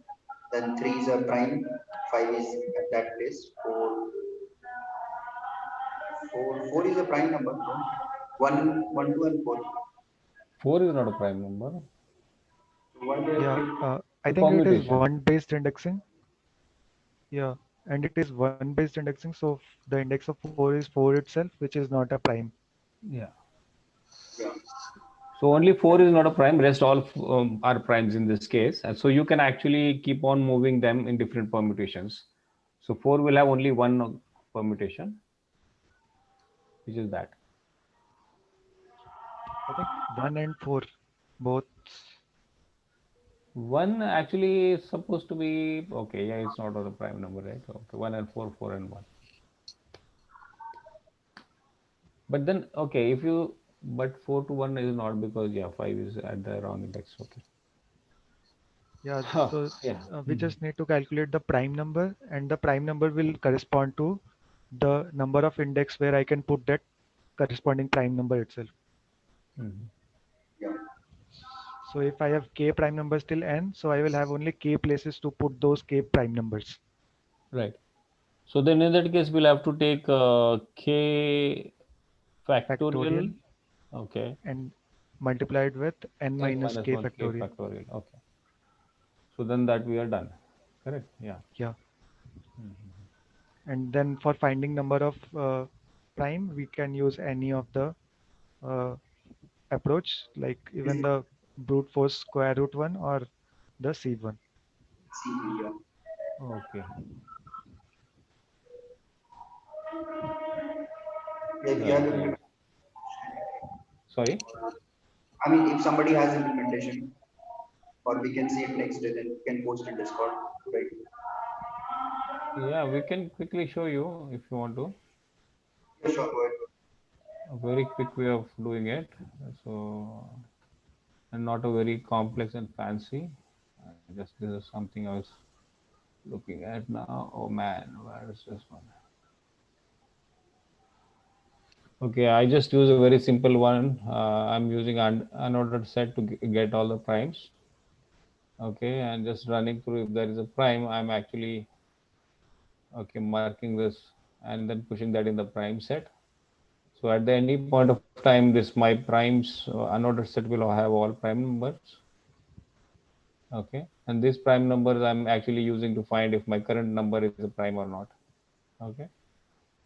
then 3 is a prime, 5 is at that place, 4 is a prime number. No? 1, 2, and 4. 4 is not a prime number. Why they Yeah, have I The think it is permutation. one based indexing. Yeah, and it is one based indexing. So the index of 4 is 4 itself, which is not a prime. Yeah. Yeah. So only 4 is not a prime, rest all are primes in this case. And so you can actually keep on moving them in different permutations. So 4 will have only one permutation, which is that. I think 1 and 4 both. 1 actually is supposed to be, okay, yeah, it's not a prime number, right? Okay, 1 and 4, 4 and 1. But then, okay, if you, but 4 to 1 is not because, yeah, 5 is at the wrong index, okay. Yeah, Huh, so yeah. we just need to calculate the prime number, and the prime number will correspond to the number of index where I can put that corresponding prime number itself. Mhm. So if I have k prime numbers till n, so I will have only k places to put those k prime numbers. Right. So then in that case, we'll have to take k factorial, okay, and multiplied with n n minus minus k 1 k factorial. factorial, okay. So then that we are done, correct? Yeah. Yeah. Mhm. And then for finding number of prime, we can use any of the uh, approach, like even the brute force square root one or the sieve one. CV? Okay. Yeah, if you Right, have yeah. implementation, Sorry? I mean, if somebody has implementation, or we can see it next day, then we can post in Discord, right? Yeah, we can quickly show you if you want to. Yeah, sure, go ahead. A very quick way of doing it. So, and not a very complex and fancy. Just this is something I was looking at now. Oh man, where is this one? Okay, I just use a very simple one. I'm using unordered set to get all the primes. Okay, and just running through if there is a prime, I'm actually okay marking this and then pushing that in the prime set. So at the any point of time, this my primes unordered set will have all prime numbers. Okay, and these prime numbers I'm actually using to find if my current number is a prime or not. Okay,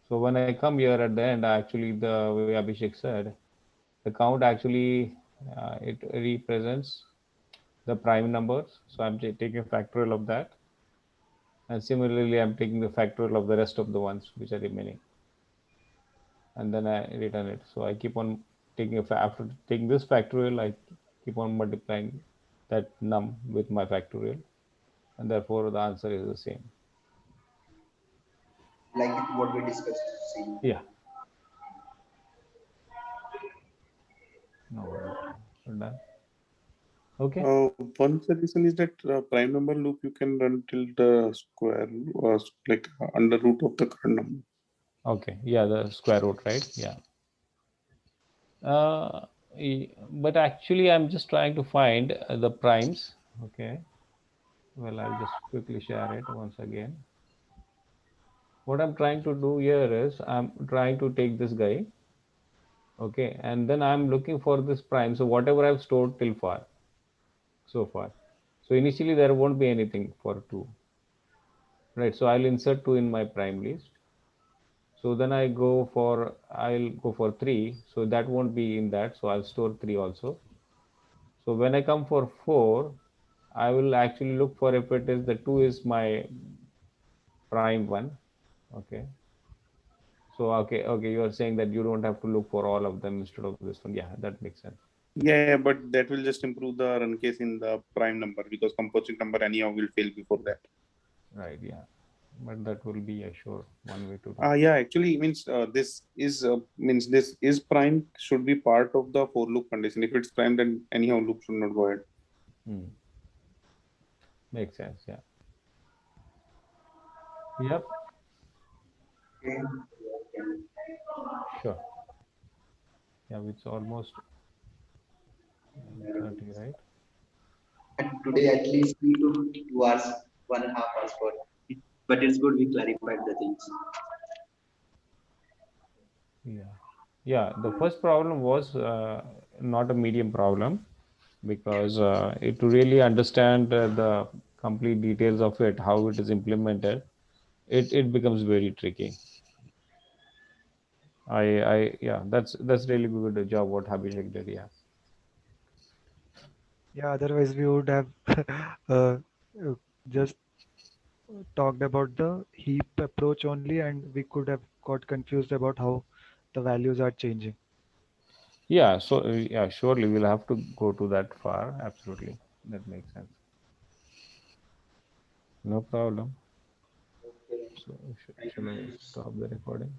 so when I come here at the end, actually the way Abhishek said, the count actually it represents the prime numbers. So I'm taking a factorial of that, and similarly I'm taking the factorial of the rest of the ones which are remaining, and then I return it. So I keep on taking after taking this factorial, I keep on multiplying that num with my factorial, and therefore the answer is the same. Like what we discussed. See. Yeah. No worries. We're done. Okay. One suggestion is that prime number loop you can run till the square, like under root of the current number. Okay. Yeah, the square root, right? Yeah. But actually, I'm just trying to find the primes. Okay. Well, I'll just quickly share it once again. What I'm trying to do here is I'm trying to take this guy. Okay. And then I'm looking for this prime. So whatever I've stored till far, so far. So initially there won't be anything for 2. Right. So I'll insert 2 in my prime list. So then I'll go for 3. So that won't be in that. So I'll store 3 also. So when I come for 4, I will actually look for if it is the 2 is my prime one. Okay. So, okay, you are saying that you don't have to look for all of them instead of this one. Yeah, that makes sense. Yeah, but that will just improve the run case in the prime number because composite number anyhow will fail before that. Right. Yeah. But that will be a sure one way to do. Yeah, actually means this is prime should be part of the for loop condition. If it's prime, then anyhow loop should not go ahead. Makes sense. Yeah. Yep. Okay. Sure. Yeah, it's almost 30, right? And today at least 3 to 2 hours, 1.5 hours for. But it's good we clarified the things. Yeah. Yeah, the first problem was not a medium problem because to really understand the complete details of it, how it is implemented, it becomes very tricky. Yeah, that's really good job what Abhishek did. Yeah. Yeah, otherwise we would have uh, just talked about the heap approach only, and we could have got confused about how the values are changing. Yeah, so yeah, surely we'll have to go to that far. Absolutely, that makes sense. No problem. So shall I stop the recording?